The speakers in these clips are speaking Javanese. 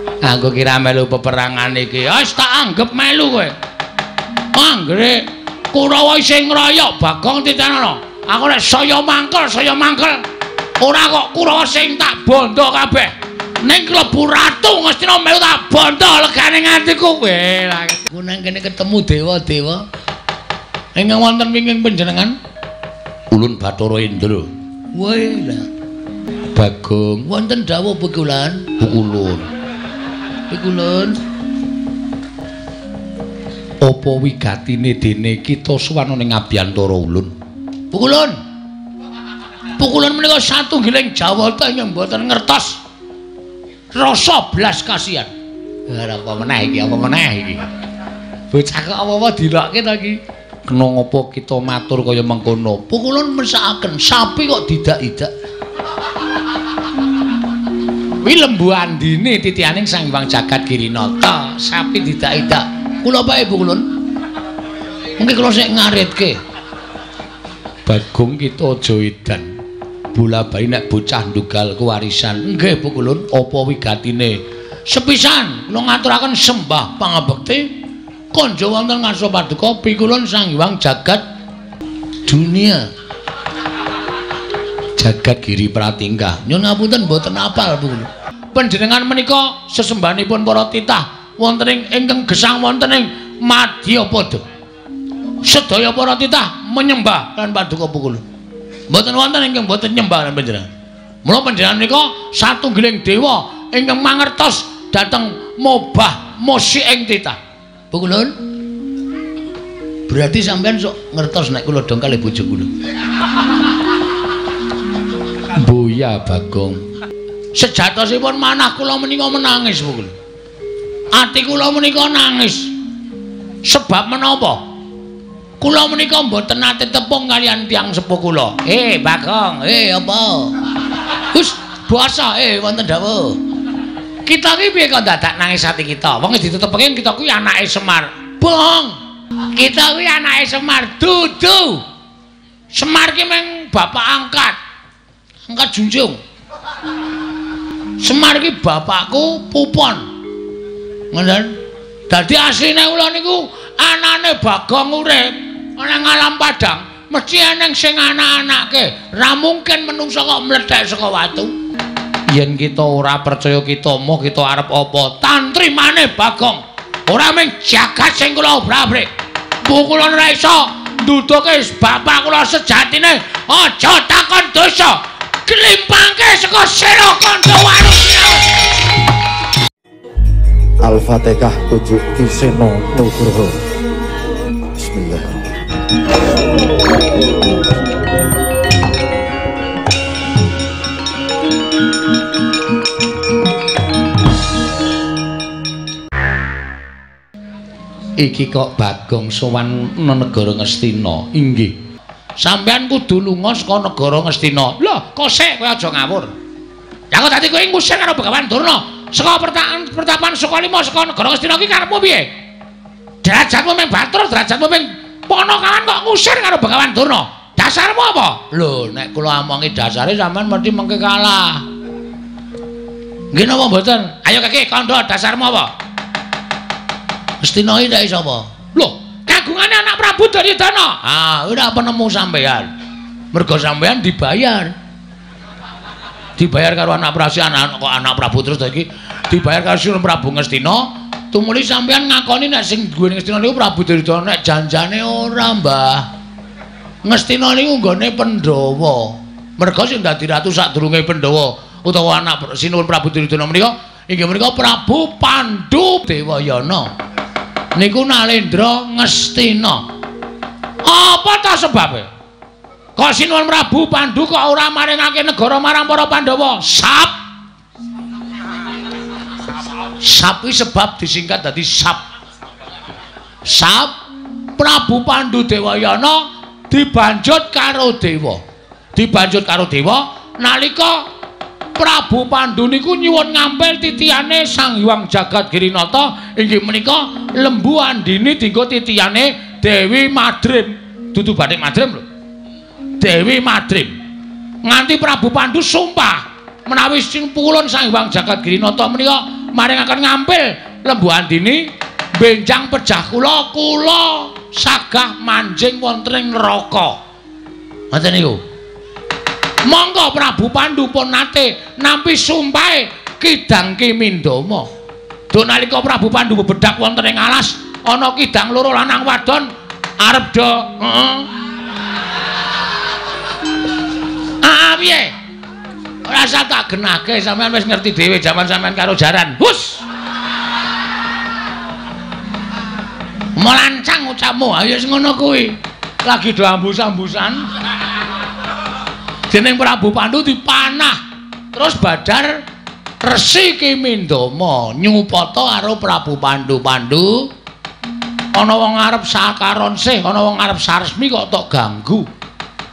Aku kira melu peperangan iki. Wis tak anggap melu kowe. Anggere Kurawa sing ngroyok Bagong Titanono. Aku nek saya mangkel. Ora kok Kurawa sing tak bondo kabeh. Ning klebu ratu Ngastina melu tak bondo legane ngatiku kowe. Ku nang kene ketemu dewa-dewa. Ingkang wonten wingking panjenengan Ulun Bathara Indra. Wae lah. Bagong wonten dawuh Pukulan. Pukulun. Apa wigatine dene kita suwana ning Abyantara Ulun? Pukulun menika satunggiling jawata ingkang mboten ngertos rasa blas kasihan. Apa meneh iki? Bocah kok apa-apa dilokke ta iki? Kena ngopo kita matur kaya mengkono? Pukulun mesakaken sapi kok didak-idak. Kuwi lembu andine titianing Sang Hyang Jagat Girinata, sapi didak-idak. Kula bae Pukulun. Mengki kula sik ngaritke. Bagong kita aja edan. Bola-bali nek bocah ndugal kewarisan. Nggih Pukulun, apa wigatine? Sepisan kula ngaturaken sembah pangabekti kanja wonten ngarsa paduka Pikulun Sang Hyang Jagat Dunia. Jagat Giri Pratingkah. Nyun ngapunten mboten apal Pukulun. Panjenengan menika sesembahanipun para titah wonten ing ingkang gesang wonten ing Madyapada. Sedaya para titah menyembah lan paduka Pukulun. Mboten wonten ingkang mboten nyembah lan panjenengan. Mula panjenengan menika satunggiling dewa ingkang mangertos dhateng mobah musik ing titah. Pukulun. Berarti sampean sok ngertos nek kula dong kalih bojo kula. Boya Bagong. Sejatosipun manah kula menika menangis Pukulun. Ati kula menika nangis. Sebab menapa? Kula menika mboten nate tepung kalian tiyang sepuh kula. Bagong, apa? Gus, basa wonten dawuh. Kita iki piye kok dadak nangis ati kita? Wong ditutup-tupke kita kuwi anake Semar. Bong. Kita kuwi anake Semar. Dudu. Semar ki meng bapak angkat junjung. Semar ki bapakku Pupon. Ngoten. Dadi asline kula niku anane Bagong urip ana ngalam padang, mesti eneng sing anak-anake. Ra mungkin menungso kok mledhek saka watu. Yen kita ora percaya kita moh kita arep apa? Tantrimane Bagong. Ora mung jagat sing kula obrak-abrik. Kula ora iso nduduke bapak kula sejatine. Aja takon dosa. Klimpangke saka sira kandha warusia. Al-Fatihah tujuh Kiseno Nugroho. Iki kok Bagong sowan negara Ngastina. Inggih. Sampeyan kudu lunga saka negara Ngastina. Lho, kok sik kowe aja ngawur. Ya kok dadi kowe ngusir karo Begawan Durna saka pertapan Sukalima saka negara Ngastina iki karepmu piye? Derajatmu mung batur, derajatmu mung ponokawan kok ngusir karo Begawan Durna. Dasarmu apa? Lho, nek kula omongi dasare sampean mesti mengke kalah. Nggih napa mboten? Ayo Kaki, kandha dasarmu apa? Ngastina iki ndak iso apa? Lho, kagungane anak Prabu Duryudana. Ora penemu sampean. Mergo sampean dibayar. Dibayar karo anak Prabu terus iki dibayar karo Sinten Prabu Ngastina. Tumuli sampean ngakoni nek sing duwe Ngastina niku Prabu Duryudana, nek janjane ora, Mbah. Ngastina niku nggone Pandhawa. Mergo sing dadi ratu sadurunge Pandhawa utawa anak Sinten Prabu Duryudana menika inggih menika Prabu Pandhu Dewayana. Niku Nalendra Ngastina. Apa ta sebabe? Kok Sinuwun Prabu Pandhu kok ora maringake negara marang para Pandhawa? Sap iki sebab disingkat dadi Sap. Prabu Pandhu Dewayana dibanjut karo dewa. Nalika Prabu Pandhu niku nyuwun ngampil titiyane Sang Hyang Jagat Girinata inggih menika lembu andini dienggo titiyane Dewi Madrim. Dudu Bathik Madrim lho. Dewi Madrim. Nganti Prabu Pandhu sumpah menawi Pukulun Sang Hyang Jagat Girinata menika maringaken ngampil Lembu Andini benjang pejah kula sagah manjing wonten ing neraka. Ngoten niku. Monggo Prabu Pandhu pun nate nampi sumpahe Kidang Kimindama. Do nalika Prabu Pandhu bebedak wonten ing alas ana kidang loro lanang wadon arep do piye? Ora usah tak genake, sampean wis ngerti dhewe jaman sampean karo jaran. Hus. Molancang ucapmu, ayo wis ngono kuwi. Lagi do ambus-ambusan. Dening Prabu Pandhu dipanah. Terus Badar Resi Kimindama nyupata karo Prabu Pandhu. Pandhu ana wong arep sakaron sih, ana wong arep saresmi kok tok ganggu.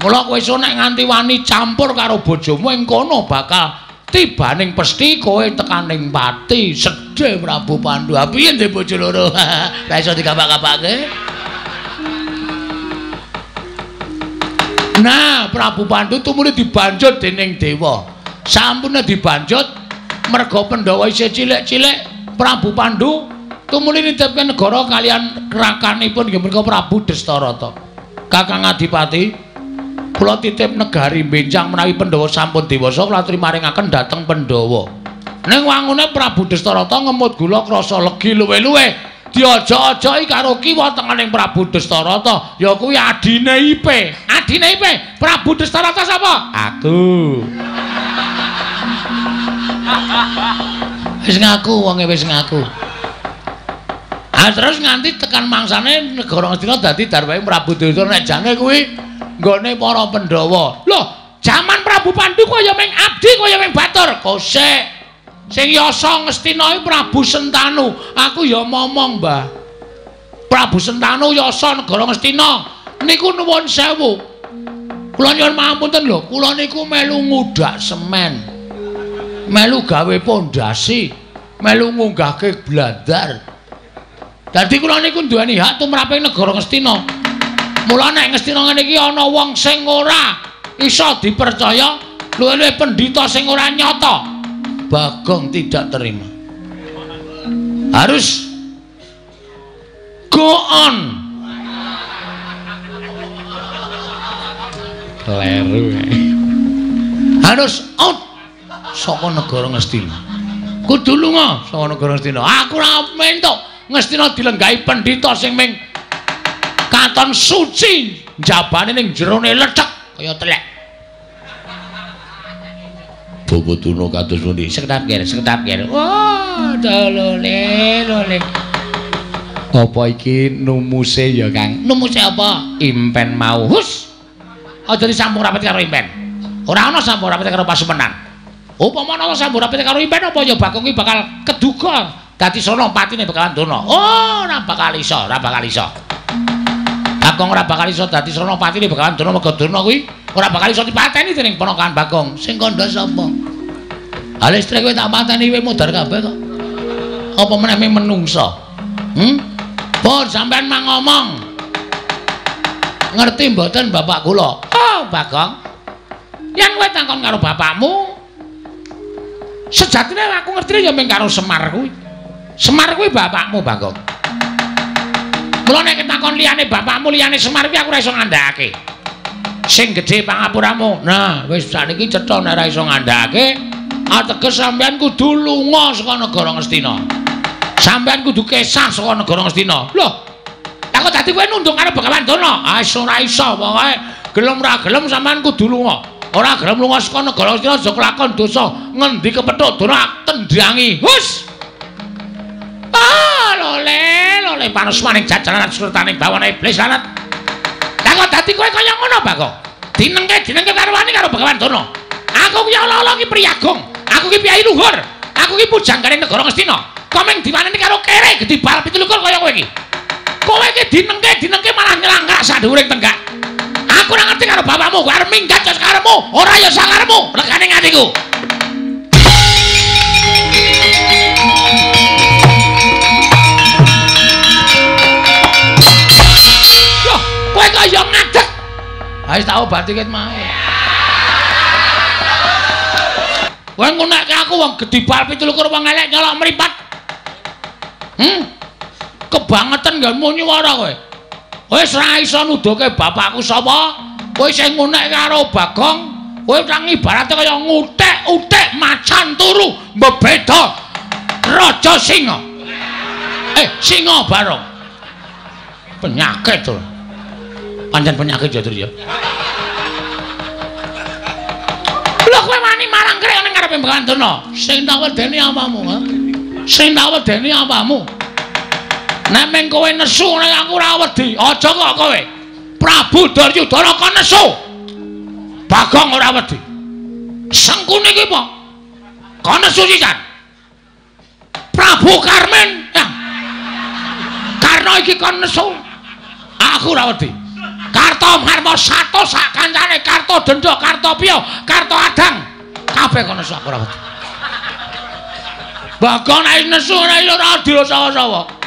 Mula kowe iso nek nganti wani campur karo bojomu ing kono bakal tibaning pesthi kowe tekaning pati. Sedhe Prabu Pandhu. Piye ndek bojo loro? Ra iso digapak-gapake. Nah, Prabu Pandhu tumuli dibanjut dening dewa. Sampune dibanjut merga Pandhawa isih cilik-cilik, Prabu Pandhu tumuli nitipke negara kalian rakanipun nggih menika Prabu Destarata. Kakang Adipati, kula titip negari benjang menawi Pandhawa sampun dewasa kula aturi maringaken dhateng Pandhawa. Ning wangune Prabu Destarata ngemut gula krasa legi luwe-luwe. Diojo-ojoki karo kiwa tengening Prabu Destarata, ya kuwi adine Ipe. Adine Ipe, Prabu Destarata sapa? Aku. Wis ngaku wonge wis ngaku. Terus nganti tekan mangsane negara Ngastina dadi darwahe Prabu Destarata nek jane kuwi nggone para Pandhawa. Loh, jaman Prabu Pandhu kaya ming abdi kaya ming batur. Kosek. Sing yasa Ngastina Prabu Sentanu. Aku ya momong, Mbah. Prabu Sentanu yasa negara Ngastina. Niku nuwun sewu. Kula nyuwun pangapunten lho, kula niku melu ngudak semen. Melu gawe pondasi, melu ngunggahke blandar. Dadi kula niku duweni hak tumraping negara Ngastina. Mula nek Ngastina ngene iki ana wong sing ora iso dipercaya, luwih-luwih pendhita sing ora nyata, Bagong tidak terima. Harus go on. Kleru. Harus out saka negara Ngastina. Kudu lunga saka negara Ngastina. Aku ora mentuk Ngastina dilenggahi pendhita sing ming katon suci, jabane ning jerone lecek kaya telek. Bobotuna kados pundi? Sekedap kir. Wah, lole. Apa iki numuse ya, Kang? Numuse apa? Impen mau. Hus. Aja disambung rapet karo impen. Ora ana sambung rapet karo pasumenan. Upama ana sambung rapet karo impen apa ya Bagong iki bakal keduga dadi sono patine bakalan dono. Oh, ora bakal iso. Bagong ora bakal iso dadi sono patine bakalan dono mergo dono kuwi ora bakal iso dipateni dening ponakan Bagong. Sing kandha sapa? Hal istri kowe tak mateni kowe modar kabeh kok. Apa meneh menungsa? Pun sampean mang ngomong. Ngerti mboten bapak kula? Oh, Bagong. Yen kowe takon karo bapakmu, sejatine aku ngertine ya mung karo Semar kuwi. Semar kuwi bapakmu, Bagong. Mula nek takon liyane bapakmu liyane Semar kuwi aku ora iso ngandhakake. Sing gedhe pangapuramu. Nah, wis sakniki cetha nek ora iso ngandhakake, ateges sampean kudu lunga saka negara Ngastina. Sampean kudu kesah saka negara Ngastina. Loh, aku dadi kowe nundung karo Begawan Dana. Ah, ora iso pokoke. Gelem ra gelem sampean kudu lunga. Ora gelem lunga saka negara Ngastina aja kelakon dosa. Ngendi kepethuk Dana tendhangi. Hus. Ah, lole panos maning jajaran surtaning bawana iblis lanat. Lah kok dadi kowe kaya ngono, Bagong? Dinengke karo wani karo Begawan Dana. Aku ki ala-ala ki priyagung. Aku ki piyai luhur. Aku ki pujangganing negara Ngastina. Kok meng diwaneni karo kere gedhi bal 17 kaya kowe iki. Kowe iki dinengke malah nyelangkrak sadhuwuring tenggak. Aku ora ngerti karo bapakmu, arep minggat ya sakarepmu, ora ya sakarepmu. Legane atiku. Yo, kowe kaya ngadeg. Ha wis tak obati ket mae. Kowe ngunekke aku wong gedibal 17 wong elek nyolok mripat. Kebangetan nggonmu nyuwara kowe. Wis ora iso nuduhke bapakku sapa? Kowe sing ngunek karo Bagong, kowe nang ibarate kaya ngutek-utek macan turu mbeda raja singa. Singa barong. Penyakit to. Pancen penyakit ya, Dur ya. Lho kowe wani marang krek ning ngarepe Mbakantuna. Sing tak wedeni apamu, ha? Sing tak wedeni apamu? Nek meng kowe nesu nek aku ora wedi, aja kok kowe. Prabu Duryudana kon nesu. Bagong ora wedi. Sengkune iki apa? Kon nesu sisan. Prabu Karmen, ya. Karna iki kon nesu. Aku ora wedi. Karta Marma Sato sak kancane Karta Dendha, Karta Piya, Karta Adang. Kabeh kon nesu aku ora wedi. Bagong nek nesu ora adil sawa-sawa.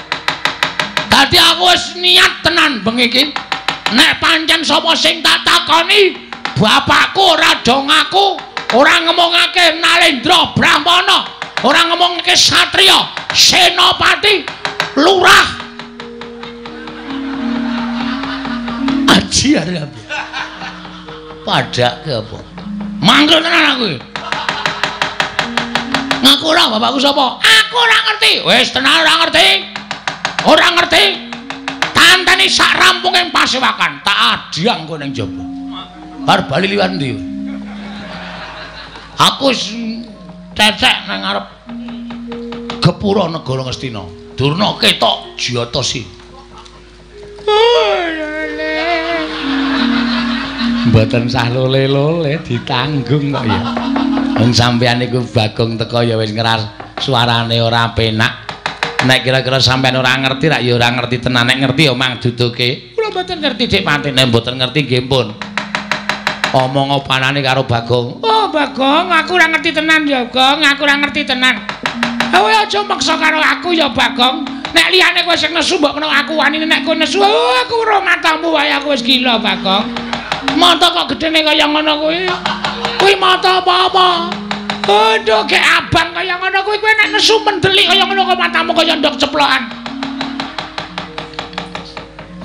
Dadi aku wis niat tenan bengi iki. Nek pancen sapa sing tak takoni, bapakku ora do ngaku, ora ngomongake Nalendra Brahmana, ora ngomongake Satriya, Senopati, Lurah. Aji arep. Padake apa? Mangkel tenan aku iki. Ngaku ora bapakku sapa? Aku ora ngerti. Wis tenan ora ngerti. Ora ngerti. Tanteni sak rampunging pasewakan tak adiang kowe ning jaba. Arep bali liwat ndi? Aku cecek nang ngarep gepura negara Ngastina. Durna ketok Jyatasi. Mboten sah lole-lole ditanggung kok ya. Wong sampeyan niku Bagong teko ya wis ngeras suarane ora penak. Nek kira-kira sampean ora ngerti rak ya ora ngerti tenan, nek ngerti ya mang duduke. Kula mboten ngerti Dik Pati, nek mboten ngerti nggih pun. Omong opanane karo Bagong. Oh, Bagong, aku ora ngerti tenan ya, Gong, aku ora ngerti tenan. Kowe aja maksa karo aku ya, Bagong. Nek liyane kowe sing nesu mbok kena aku wani nek kowe nesu, aku ora matamu wae aku wis gila, Bagong. Mata kok gedene kaya ngono kuwi. Kuwi mata apa-apa? Ndok ke abang kaya ngono kuwi kowe nek nesu mendelik kaya ngono kok matamu kaya ndok ceplokan.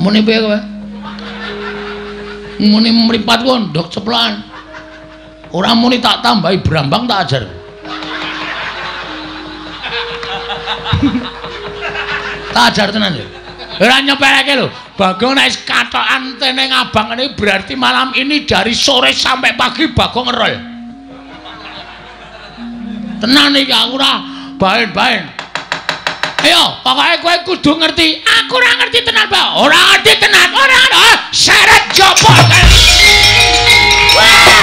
Muni piye kowe? Muni mripat ku ndok ceplokan. Ora muni tak tambahi brambang tak ajar. Tak ajar tenan ya. Ora nyepeleke lho. Bagong nek katokan teneng abang ini berarti malam ini dari sore sampai pagi Bagong ngerol. Tenan iki aku ora baen-baen. Ayo, pokoke kowe kudu ngerti. Aku ora ngerti tenan, Pak. Ora ngerti tenan. Ora seret jopo. Wah,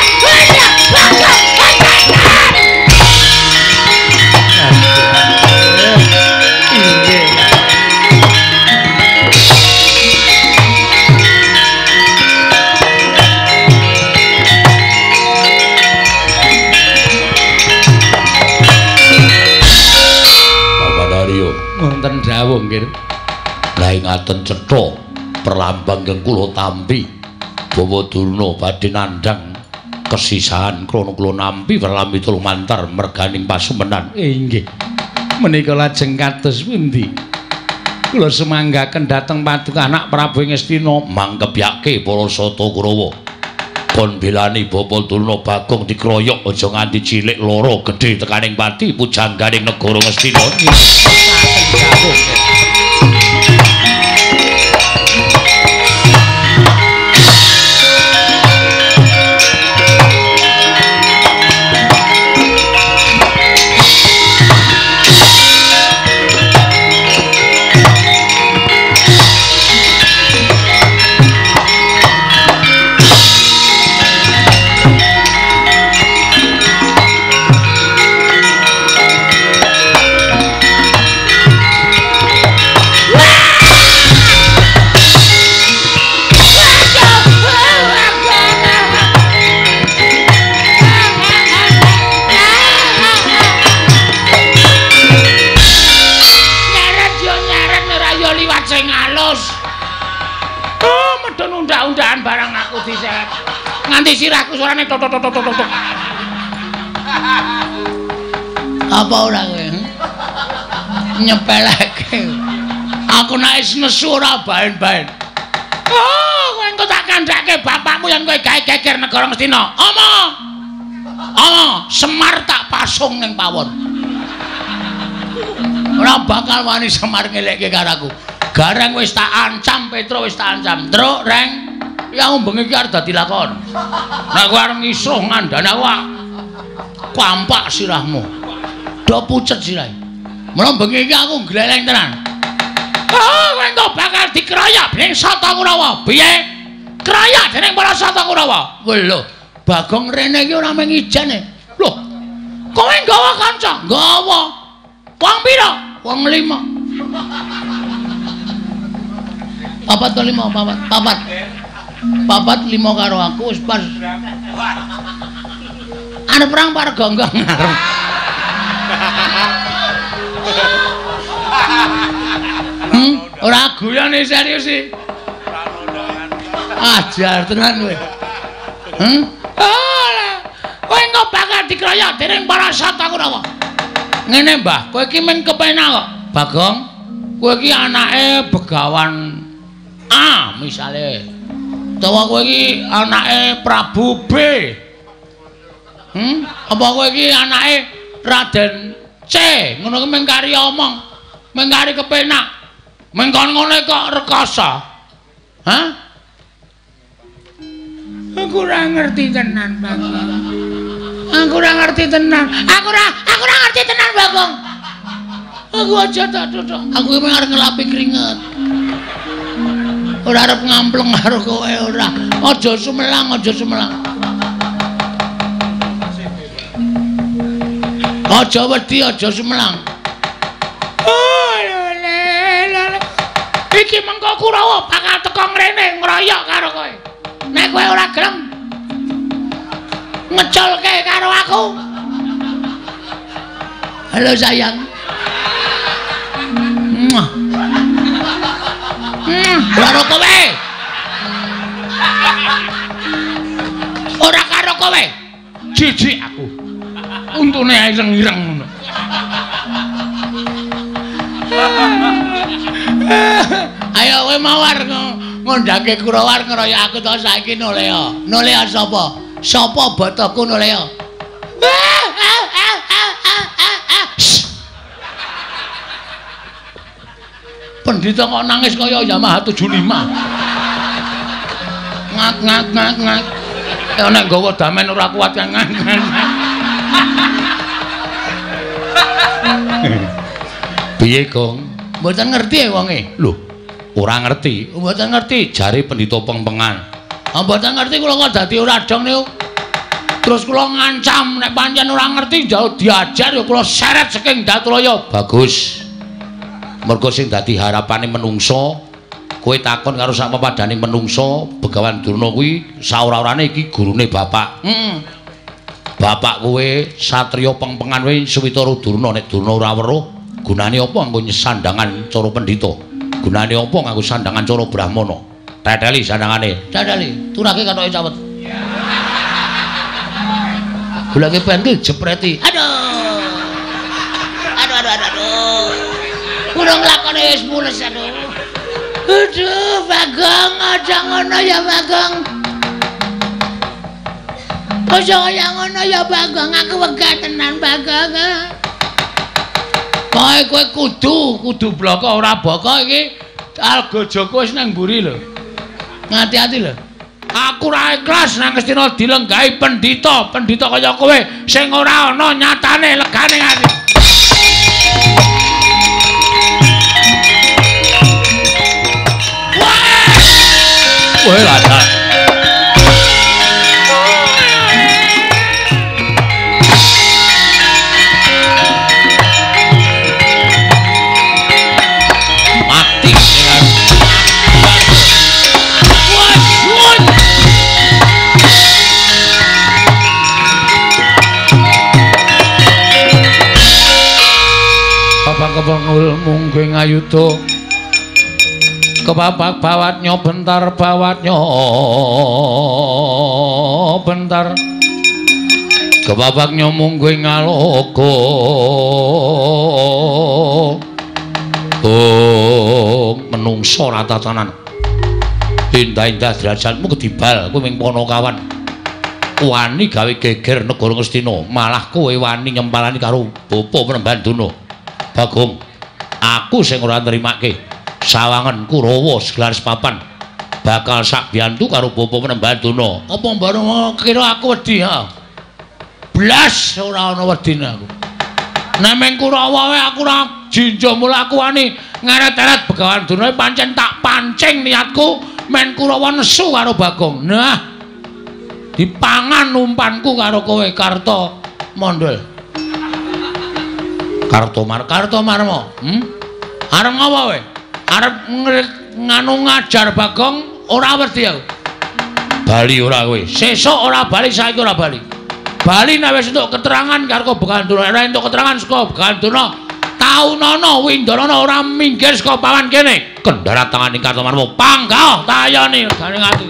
wonten dawuh nggih. Lah ngaten cetha perlambang keng kula tampi Bawa Durna badhe nandhang kesisahan krana kula nampi welami lumantar merganing pasumenan. Inggih. Menika lajeng kados pundi? Kula semanggaken dhateng paduka anak Prabu Ngastina mangkebyake para Sata Kurawa. Kon belani Bapak Durna Bagong dikroyok aja nganti cilik lara gedhe tekaning pati pujangganing negara Ngastina. Undang-undangan barang aku diseret. Nganti sirahku suarane tok tok tok tok tok. Apa ora kowe? Nyepeleke. Aku nek wis nesu ora baen-baen. Oh, kowe engko tak kandhake bapakmu yen kowe gawe geger negara Ngastina. Omong. Semar tak pasung ning pawon. Ora bakal wani Semar ngelekke karo aku. Gareng wis tak ancam, Petro wis tak ancam. Truk, Reng. Ya bengi iki arep dadi lakon. Nek kowe arep ngisuh ngandhane awak. Kampak sirahmu. Do pucet sirahe. Mula bengi iki aku gleleng tenan. Oh, kowe engko bakal dikeroyok dening Sata Kurawa. Piye? Keroyok dening para Sata Kurawa. Lho, Bagong rene iki ora mung ijane. Lho. Kowe nggawa kanca? Nggawa. Wong pira? Wong 5. Papat to 5, papat. Papat 5 karo aku wis pas. Arep perang par gonggong arep. Ora guyone serius iki. Ajar tenan kowe. Kowe engko bakal dikeroyok dening para Sata Kurawa. Ngene, Mbah, kowe iki men kepenak kok. Bagong, kowe iki anake Begawan A misale. Utawa kowe iki anake Prabu B. Apa kowe iki anake Raden C. Ngono ki mengkari omong, mengkari kepenak. Mengkon ngene kok rekoso. Hah? Aku ora ngerti tenan, Bagong. Aku ora ngerti tenan. Aku ora ngerti tenan, Bagong. Aku aja tak tutuk. Aku iki arep ngelapi keringet. Ora arep ngampleng karo kowe ora. Aja sumelang, aja sumelang. Aja wedi, aja sumelang. Oh, lele. Iki mengko Kurawa bakal teko ngrene ngroyok karo kowe. Nek kowe ora gelem ngeculke karo aku. Halo sayang. Karo kowe. Ora karo kowe. Jijik aku. Untune ireng-ireng ngono. Ayo kowe mawar ngundhake Kurawa ngeroyok aku to saiki Nolea. Nolea sapa? Sapa botoku Nolea? Pendhita kok nangis kaya Yamaha 75. Ngak. Ya nek nggawa damen ora kuat kan ngak. Piye, Gong? Mboten ngerti wonge. Lho, ora ngerti. Mboten ngerti jare pendhita pengpengan. Mboten ngerti kula kok dadi ora dong niku. Terus kula ngancam nek pancen ora ngerti jauh diajar ya kula seret saking Datraya. Bagus. Mergo sing dadi harapane menungso, kowe takon karo sak pepadane menungso, Begawan Durna kuwi saora-orane iki gurune bapak. Bapak kowe satriya pengpengan kowe Suwitara Durna nek Durna ora weruh, gunane apa nggo sandangan cara pendhita? Gunane apa nganggo sandangan cara Brahmana? Teteli sandangane. Teteli, turake katoke cawet. Goleke pentil jepreti. Aduh. Kurang lakone wis mules aduh. Aduh, Bagong, aja ngono ya Bagong. Aja kaya ngono ya Bagong, aku wegah tenan Bagong. Kowe kudu bloko ora boko iki Algajaka wis nang mburi lho. Ngati-ati lho. Aku ora ikhlas nang Ngastina dilenggahi pendhita kaya kowe sing ora ana nyatane legane ati. Kowe ladak. Mati dengan Bapak kepengul mungging ayuda kepapak bawatnya bentar Kebabak nyomong kowe ngaloka. Menungso ora tatanan. Indah-indah derajatmu kedibal kowe ming Panakawan. Wani gawe geger negara Ngastina, malah kowe wani nyempalani karo bapa Penemban Duna. Bagong, aku sing ora nrimake sawangen Kurawa seglaris papan. Bakal sak biyantu karo bapa Penemban Duna. Apa bareng kira aku wedi ha? Blas ora ana wedine aku. Nek meng Kurawa wae aku ora jinjo mula aku wani ngeret-eret Begawan Duna pancen tak pancing niatku men Kurawa nesu karo Bagong. Nah, dipangan umpanku karo kowe Karta Mondol. Karta Marma. Arep ngapa kowe? Arep nganu ngajar Bagong ora wedi aku. Bali ora kowe. Sesuk ora bali, saiki ora bali. Bali nek wis entuk keterangan karo Begawan Duna, ora entuk keterangan saka Begawan Duna. Taunana Windarana ora minggir saka pawan kene. Kendharat tanganing Karta Marma panggah tayane gane ati.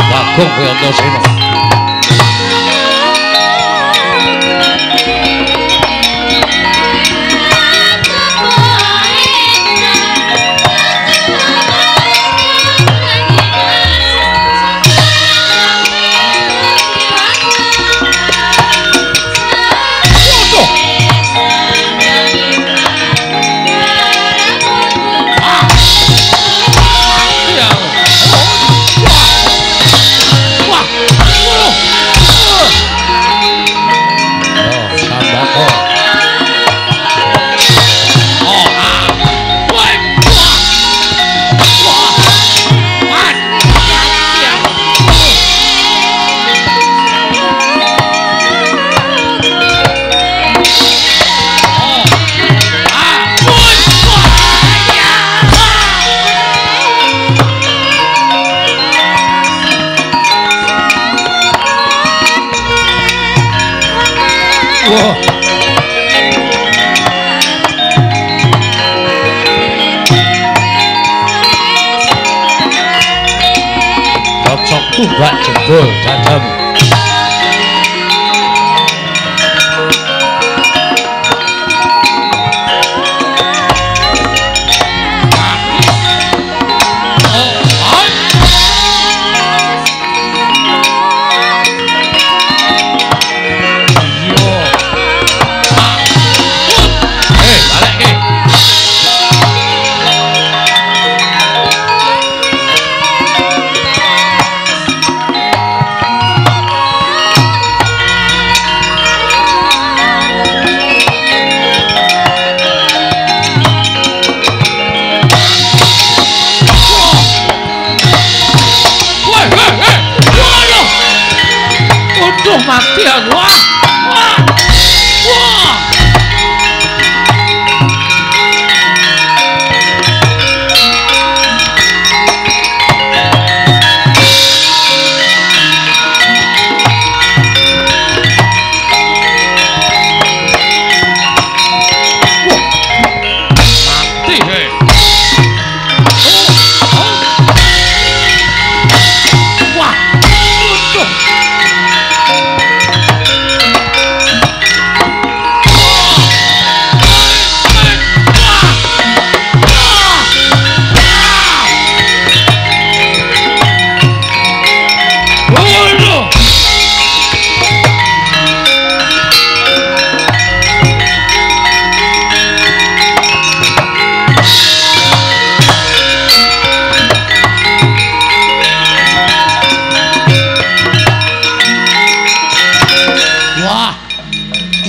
Bagong kowe Antasena. Tumbak jebol dadamu.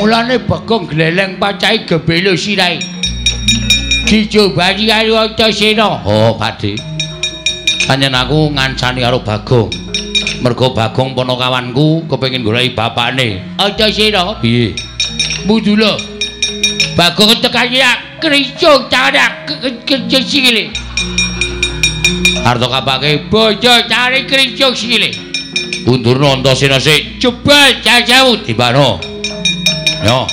Mulane Bagong gleleng pacai gebelo sirai. Dicobayi ayo Antasena. Oh, Pakde. Panjen aku ngancani karo Bagong. Mergo Bagong ponokawanku kepengin goleki bapakne. Antasena, piye? Mudula. Bagong tekan ya kricuk cadak sikile. Arto kapake bojo cari kricuk sikile. Undurna Antasena sik jebal jajamu dibano. Yo.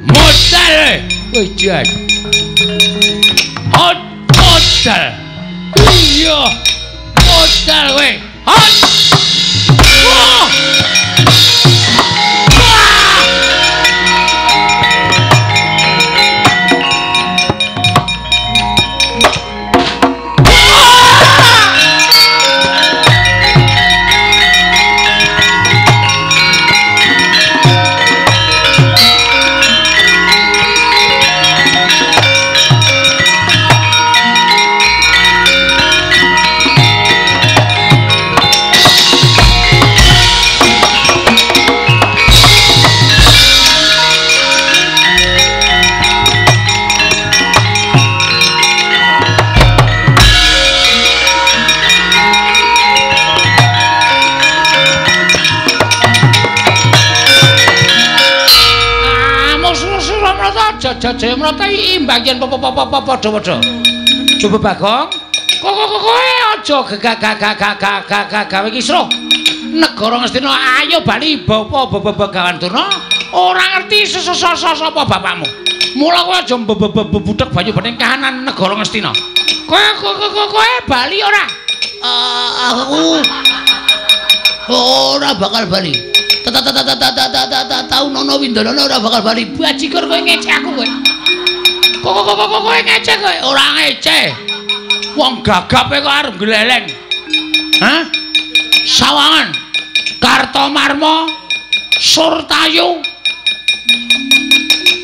Modal. Wis jan. Hot modal. Iya. Modal we. Hot. Wah. Jajah mrata imbang yen padha-padha. Coba Bagong. Kowe aja gawe kisruh. Negara Ngastina ayo bali begawan Durna. Ora ngerti sapa bapakmu. Mula kowe aja butek banyu bening kahanan negara Ngastina. Kowe bali ora? Aku ora bakal bali. Tahu Nono Windana ora bakal bali. Bajigur kowe ngecek aku kowe. Kowe ngecek kowe, ora ngecek. Wong gagape kok arep gleleng. Hah? Sawangan, Kartomarma, Surtayu.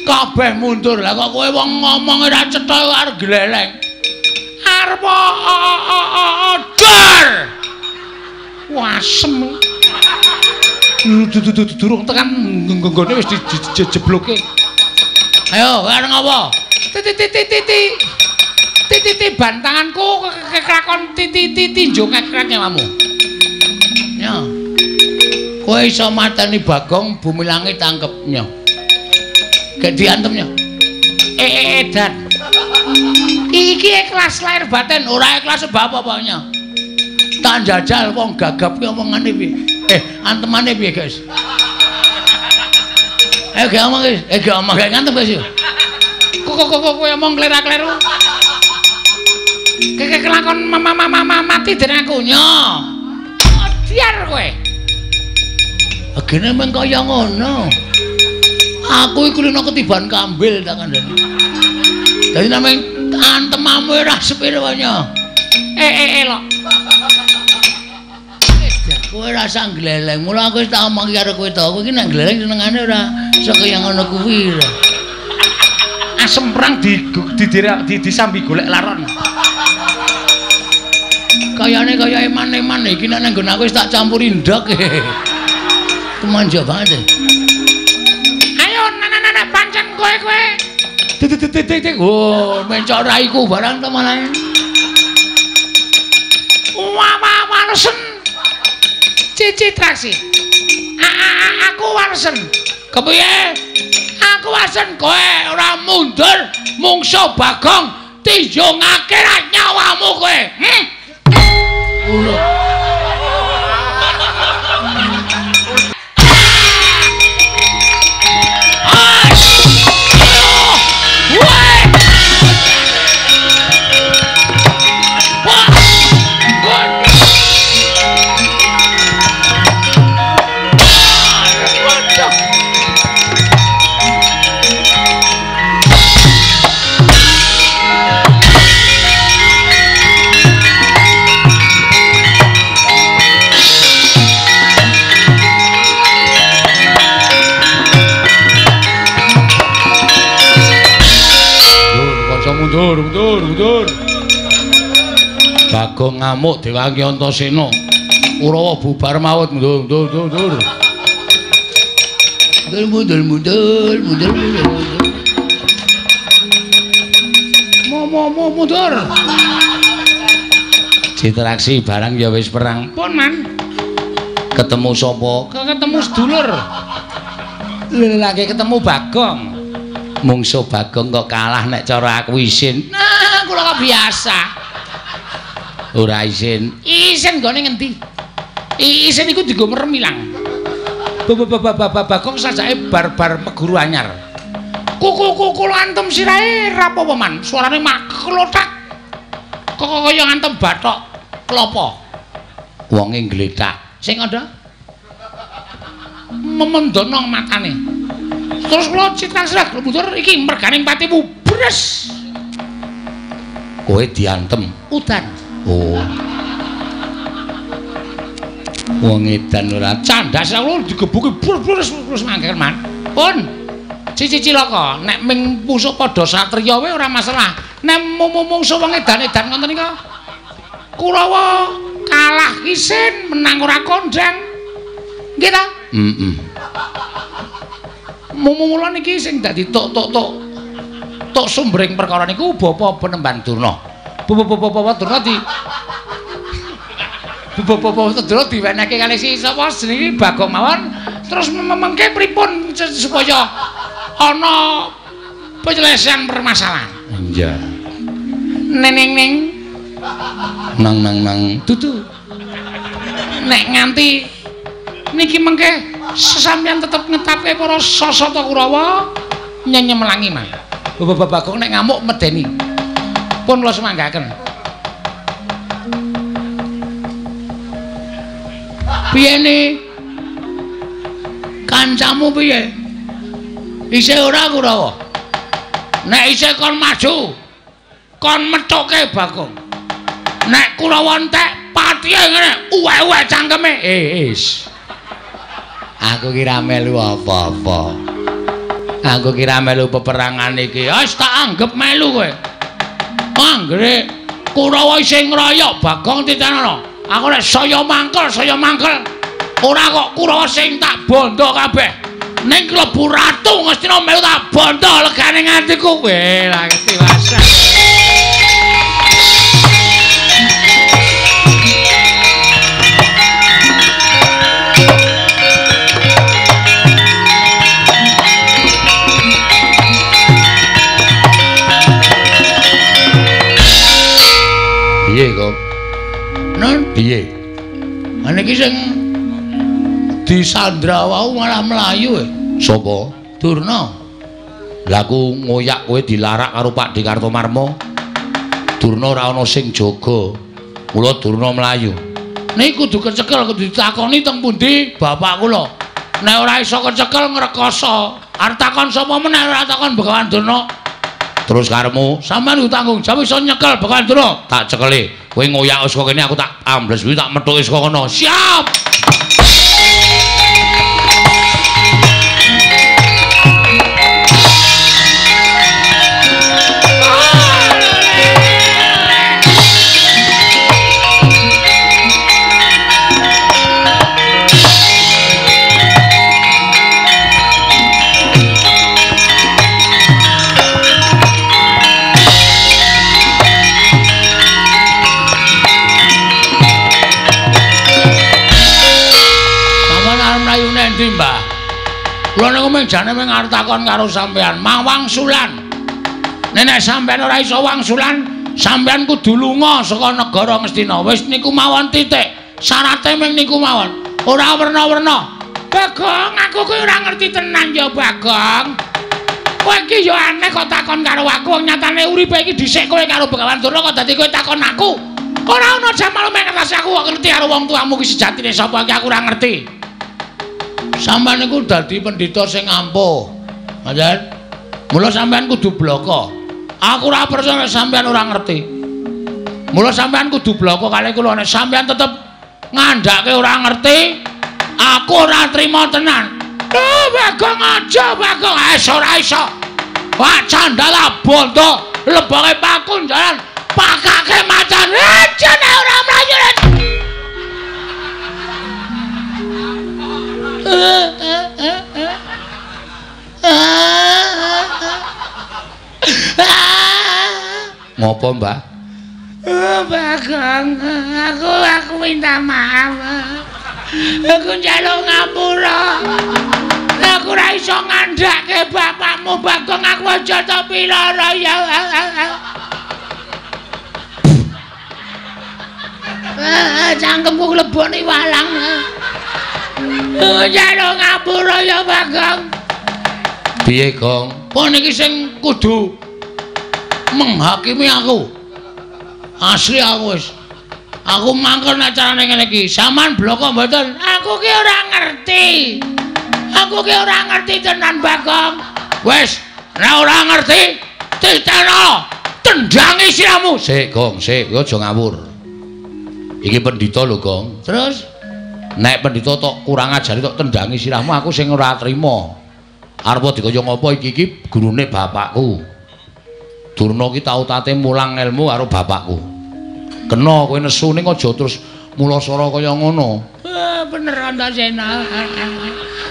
Kabeh mundur. Lah kok kowe wong ngomong ora cetha arep gleleng. Arep odor. Wasem. Durung tekan nggone wis dijebloke. Ayo, areng apa? Titi bantanganku kekrakon titi tinjo ngekrek nyawamu. Ya. Kowe iso mateni Bagong bumi langit tangkepnya. Gak diantemnya. Edan. Iki ikhlas lahir batin, ora ikhlas sebab apa-apanya. Tak jajal wong gagap ki omongane piye? Antemane piye, guys? Ayo ge omong, guys. Ge omong gak ngantem, guys. Kok kowe omong klerak-kleru. Kek kelakon mati dening aku nyo. Diar kowe. Agene meng kaya ngono. Aku iku lino ketiban kambil tak kandhani. Dadi name antemamu ora sepiro wae nyo. Lho. Kowe rasa gleleng, mula aku wis tak omong karo kowe to. Kowe iki nek gleleng senengane ora iso kaya ngono kuwi. Asem perang disambi golek laron. Kayane kaya eman-eman iki nek nang nggon aku wis tak campuri ndok. Kemanja banget. Ayo nana pancen kowe. Titik. Oh, mencok raiku barang to malah. Wah, walesen. Cici traksi. Aku walesen. Kepiye? Aku walesen kowe ora mundur mungsuh Bagong tinjungake nyawamu kowe. Ngono. Mundur. Bagong ngamuk Dewangi Antasena. Urawa bubar maut mundur. Mundur. Mundur. Interaksi barang ya wis perang. Pun man. Ketemu sapa? Ketemu sedulur. Lagi ketemu Bagong. Mungsuh Bagong kok kalah nek cara aku isin. Nah, kula kok biasa. Ora isin. Isin gone ngendi? Isin iku dienggo meremilang. Bagong sajake bar-bar meguru anyar. Kuku antem sirahe rapopo man? Suarane mak klotak. Kok kaya ngantem bathok klopo. Wonge ngletak. Sing ada memendono matane. Terus kula citang srak mundur iki merganing patimu bres. Kowe diantem Udan. Oh. Wong edan ora Candas kula digebuki bres mangkel man. Pun cici cilaka nek ming musuh padha satriya wae ora masalah. Nek mungsuh wong edan-edan ngoten nika Kurawa kalah isin menang ora kondang. Nggih ta? Heeh. Mula niki sing dadi tok sumbering perkara niku Bapa Penemban Durna. Bapa Durna Durna diwenehke kalih si sapa jenenge Bagong mawon terus mengke pripun supaya ana penyelesaian permasalahan. Iya. Neng Nang dudu. Nek nganti niki mengke sesampeyan tetep ngetapke para Sasata Kurawa nyenyemelangi mah. Bapak Bagong nek ngamuk medeni. Pun kula semanggaken. Piye ne? Kancamu piye? Isih ora Kurawa? Nek isih kon maju, kon methuke Bagong. Nek Kurawa entek patihe ngene, uwek-uwek cangkeme. Is. Aku kira melu apa-apa. Aku kira melu peperangan iki. Wis tak anggap melu kowe. Anggere Kurawa isih ngroyok Bagong titenono. Aku nek saya mangkel. Ora kok Kurawa sing tak bondo kabeh. Ning klebu ratu Ngastina melu tak bondo legane ngatiku. Weh, lah ngerti wasa. Piye kok? Non Piye? niki sing disandra wau malah mlayu Sapa? Durna. Lah aku ngoyak kowe dilarak karo Pak Dikartomarma. Durna ora ana sing jaga. Mula Durna mlayu. Niku kudu kecekel kudu ditakoni teng pundi bapak kula. Nek ora iso kecekel ngrekoso. Arep takon sapa meneh ora takon Begawan Durna. Terus karemu Sampeyan tanggung jawab iso nyekel Begawan Durna. tak cekeli. Kowe ngoyak saka kene aku tak ambles kuwi tak methuki saka kono. Siap. Mbah. Kula niku mung jane mung arep takon karo sampean, mawangsulan. Nek sampean ora iso wangsulan, sampean kudu lunga saka negara Ngastina. Wis niku mawon titik. Syarate mung niku mawon. Ora werna-werna. Bagong, aku kuwi ora ngerti tenan ya, Bagong. Kowe iki ya aneh kok takon karo aku, wong nyatane uripe iki dhisik kowe karo Begawan Durna kok dadi kowe takon aku. Ora ana jamal mengerti aku kok ngerti karo wong tuamu ki sejatine sapa iki aku ora ngerti. Sampeyan niku dadi pendhita sing ampuh. Ngaten. Mula sampeyan kudu bloko. Aku ora percaya sampeyan ora ngerti. Mula sampeyan kudu bloko kalih kula nek sampeyan tetep ngandhake ora ngerti, aku ora trima tenan. Bagong aja, Bagong. Ora iso. Wah, candala bondo, lebonge pakun jalan, pakake macan. Jane ora mlayu. Ngopo, Mbah? Bagong, aku minta maaf. Aku njaluk ngapura. Aku ora iso ngandhake bapakmu, Bagong. Aku aja to pilara ya. Cangkemku kleboni walang. Aku njaluk ngapura ya, Bagong. Piye, Gong? Apa niki sing kudu menghakimi aku? Asli aku wis. Aku mangkel nek carane ngene iki. Saman bloko mboten. Aku ki ora ngerti. Aku ki ora ngerti tenan, Bagong. Wis, nek ora ngerti, titeno tendangi siramu. Sik, Gong, sik, aja ngawur. Iki pendhita lho, Gong. Terus nek pendhita tok kurang ajari tok tendangi sirahmu, aku sing ora trima. Arep dikaya ngopo iki gurune bapakku. Durna ki tau tate mulang ilmu karo bapakku. Kena kowe nesu ning aja terus mulasara kaya ngono. Bener Antasena.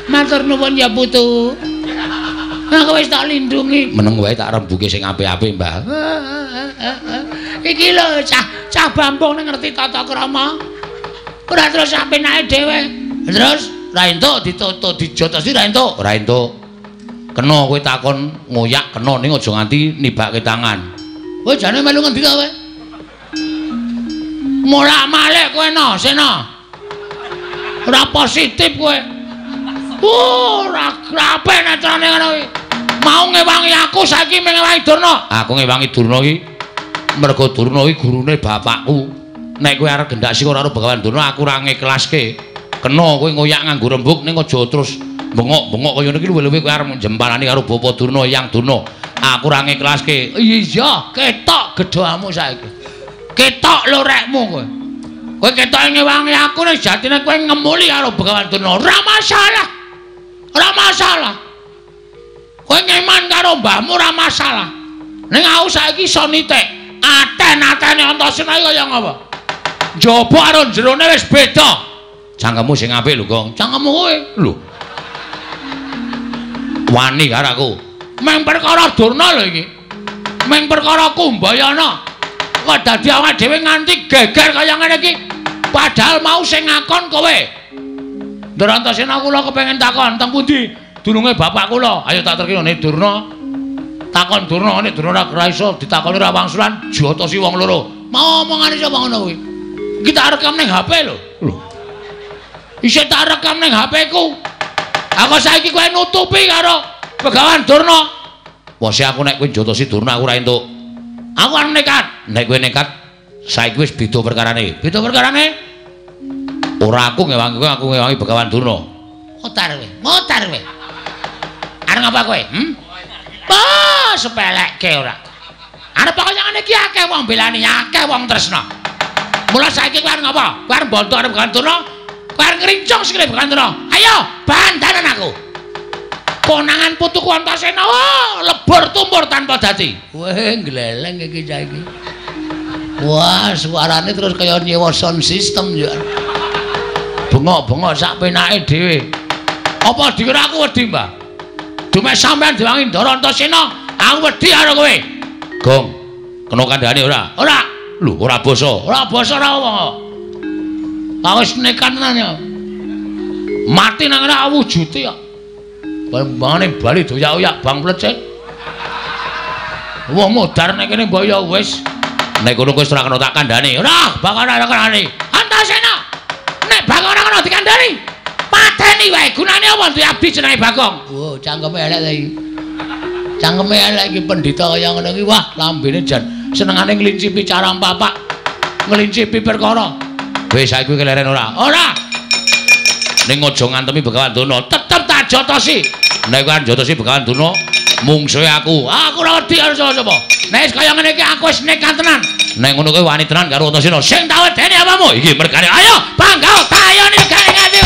Matur nuwun ya Putu. Aku wis tak lindungi. Meneng wae tak rembuke sing apik-apik, Mbah. Iki lho cah Bambang ning ngerti tata krama. Ora terus sapenake dhewe. Terus ra entuk ditutuk dijotosi ra entuk. Ora entuk. Kena kowe takon ngoyak kena ning aja nganti nibake tangan. Kowe jane melu ngendi ta kowe? Molak-malik kowe no, Sena. Ora positif kowe. Ora krape nek carane ngono kuwi. Mau ngewangi aku saiki ngewangi Durna. Aku ngewangi Durna iki mergo Durna iki gurune bapakku. Nek kowe arep gendak sik ora karo Begawan Durna aku ora ngiklaske. Kena kowe ngoyak nganggo rembug ning aja terus bengok-bengok kaya ngene iki luwe-luwe kowe arep jemparani karo Bapak Durna, Yang Durna. Aku ora ngiklaske. Iya, ketok gedhoamu saiki. Ketok lorekmu kowe. Kowe ketok ngewangi aku nek jatine kowe ngemuli karo Begawan Durna. Ora masalah. Ora masalah. Kowe ngeman karo mbahmu ora masalah. Ning aku saiki iso nitik. Aten-atene Antasena kaya ngapa? Njaba karo jerone wis beda. Cangkemmu sing apik lho, Gong. Cangkemmu kowe. Lho. Wani karo aku. Meng perkara Durna lho iki. Meng perkara Kumbayana. Kok dadi awake dhewe nganti geger kaya ngene iki. Padahal mau sing ngakon kowe. Ndara Antasena kula kepengin takon, teng pundi dununge bapak kula? Ayo tak terkira nek Durna. Takon Durna nek Durna ora iso ditakoni ra wangsulan, jotosi wong loro. Mau omongane sapa ngono kuwi? Iki tak rekam ning HP lho. Lho. Isih tak rekam ning HP-ku. Aku saiki kowe nutupi karo Begawan Durna. Wah, aku nek kowe jotosi Durna aku ora entuk. Aku arep nekat. Nek kowe nekat, saiki wis beda perkarane. Beda perkarane? Ora aku ngewangi kowe, aku ngewangi Begawan Durna. Motar kowe. Arep ngapa kowe? Bah, sepelekke ora. Arep kaya ngene iki akeh wong belani, akeh wong tresna. Mula saiki kowe arep ngapa? Kowe arep bantu arep Begawan Durna. Kowe arep ngrincong sikile Begawan Durna. Ayo, bandanan aku. Konangan putuku Antasena, lebur tumpur tanpa dadi. Weh, gleleng iki saiki. Wah, suarane terus kaya nyewa sound system ya. Bengok-bengok sak penake dhewe. Apa dikira aku wedi, Mbah? Dume sampean diwangi Ndara Antasena, aku wedi karo kowe. Gong, kena kandhane ora? Ora. Lho, ora basa. Ora basa ora wong. Lah wis nekat tenan ya. Mati nang ora wujude kok. Bambane bali doyak-oyak bang plecet. Wong modar nek kene mbok ya wis. Nek ngono kowe ora kena tak kandhane. Ora, bakal ora kandhani. Antasena. Nek Bagong ora kena dikandhani, pateni wae. Gunane apa duwe abdi jenenge Bagong? Oh, cangkeme elek ta iki. Cangkeme elek iki pendhita kaya ngono iki. Wah, lambene jan senengane nglincipi cara papak. Nglincipi perkara. Wis saiki kowe keleren ora? Ora. Ning aja ngantemi Begawan Durna, tetep tak jotosi. Nek kowe jotosi Begawan Durna, mungsuhe aku. Aku ora wedi karo sapa-sapa. Nek wis kaya ngene iki aku wis nekat tenan. Nek ngono kowe wani tenan karo Antasena. Sing tak wedeni apamu? Iki mergane. Ayo, bangga tayone negane ngati.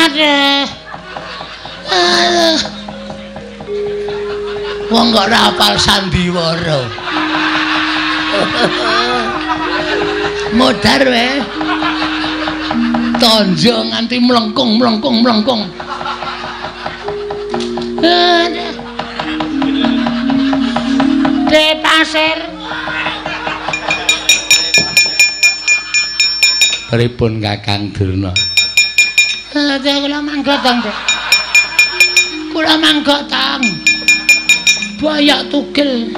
Aduh. Wong kok ora hafal sandiwara. Modar wae. Tonjo nganti mlengkung. De pasir. Pripun Kakang Durna? Kula manggotong, Dek. Kula manggotong. Bayak tugel.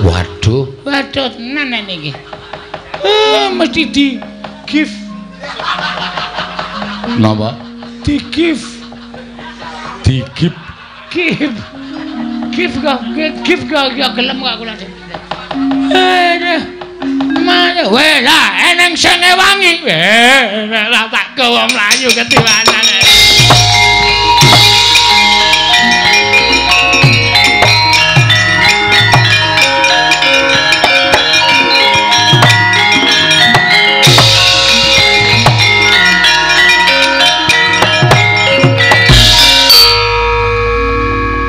Waduh tenan iki. Mesti di gift. Napa? Di gift. Gift kok ya gelem kok kula. Mana weh lah eneng sing wangi. Lah tak gawa mlayu ketiwanan.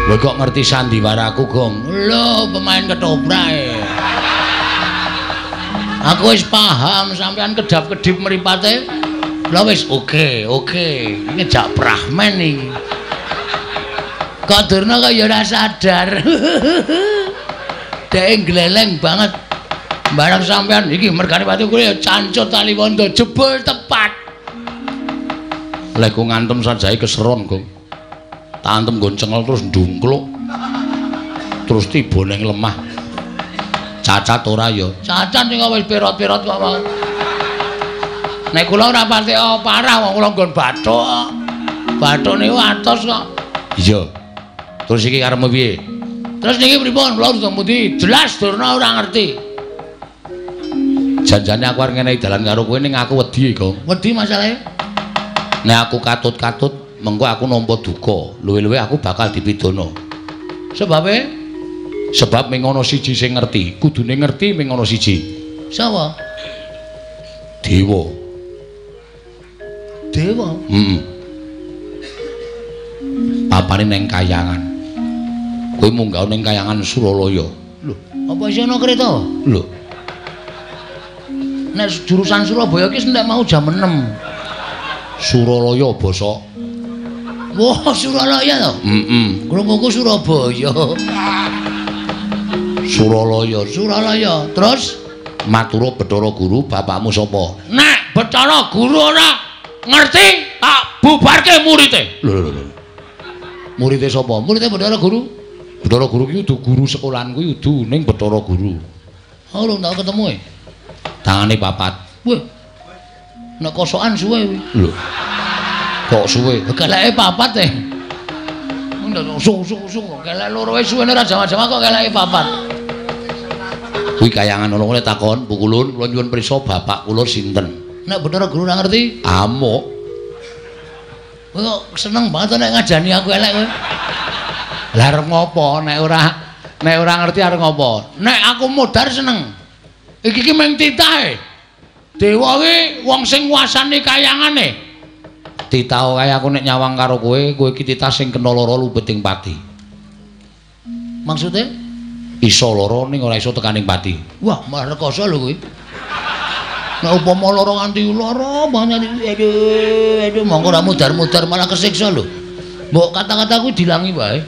Lho kok ngerti sandiwaraku, Gong? Lho, pemain ketoprak. Aku wis paham sampean kedap-kedip mripate. Lha wis oke. Ini jak prahmen iki. Kok Durna kok ya ora sadar. Dek gleleng banget. Barang sampean iki mergane pati kuwi ya cancut tali wondo jebul tepat. Lek ku ngantem sajae keseron, Gong. Tak antem nggon cengel terus ndungkluk. Terus tiba ning lemah. Cacat ora ya. Cacat ning wis pirot-pirot kok wae. Nek kula ora pati parah wong kula nggon bathuk. Bathuk niku atos kok. Iya. Terus iki karepmu piye? Terus niki pripun? Kula udah mudi jelas Durna ora ngerti. Janjane aku arep ngenehi dalan karo kowe ning aku wedi, Gong. Wedi masalahe? Nek aku katut-katut mengko aku nampa duka, luwe-luwe aku bakal dipidana. Sebab ming ana siji sing ngerti, kudune ngerti ming ana siji. Sapa? Dewa. Heeh. Papane ning Kayangan. Kowe munggah ning Kayangan Suralaya. Lho, apa isih ana kereta? Lho. Nek jurusan Surabaya ki nek mau jam 6. Suralaya basa. Wah, Suralaya to? Heeh. Krunguku Surabaya. Suralaya. Terus matura Bathara Guru, bapakmu sapa? Nek Bathara Guru ora ngerti, tak bubarke murite. Lho. Murite sapa? Murite Bathara Guru. Bathara Guru ki udu guru sekolahan kuwi udu ning Bathara Guru. Oh, lho tak ketemu e. Tangane papat. Wah. Nek kosokan suwe kuwi. Lho. Kok suwe? Keleke papat e. Ngono sung kelek loro wis suwene ora jama-jama kok keleke papat. Kuwi Kayangan ana kene takon, Bu Kulun, kula nyuwun prisa bapak kula sinten? Nek Bathara Guru ora ngerti, amuk. Kowe kok seneng banget nek ngajani aku elek kowe. Lah arep ngopo nek ora ngerti arep ngopo? Nek aku modar seneng. Iki ki mung titahe. Dewa ki wong sing nguasani Kayangane. Titah kaya aku nek nyawang karo kowe iki titah sing kena lara lumbeting pati. Maksude? Iso lara ning ora iso tekaning pati. Wah, malah rekoso lho kuwi. Nek upama lara nganti lara banget aduh monggo ora mudar-mudar malah kesiksa lho. Mbok kata-kata kuwi dilangi wae.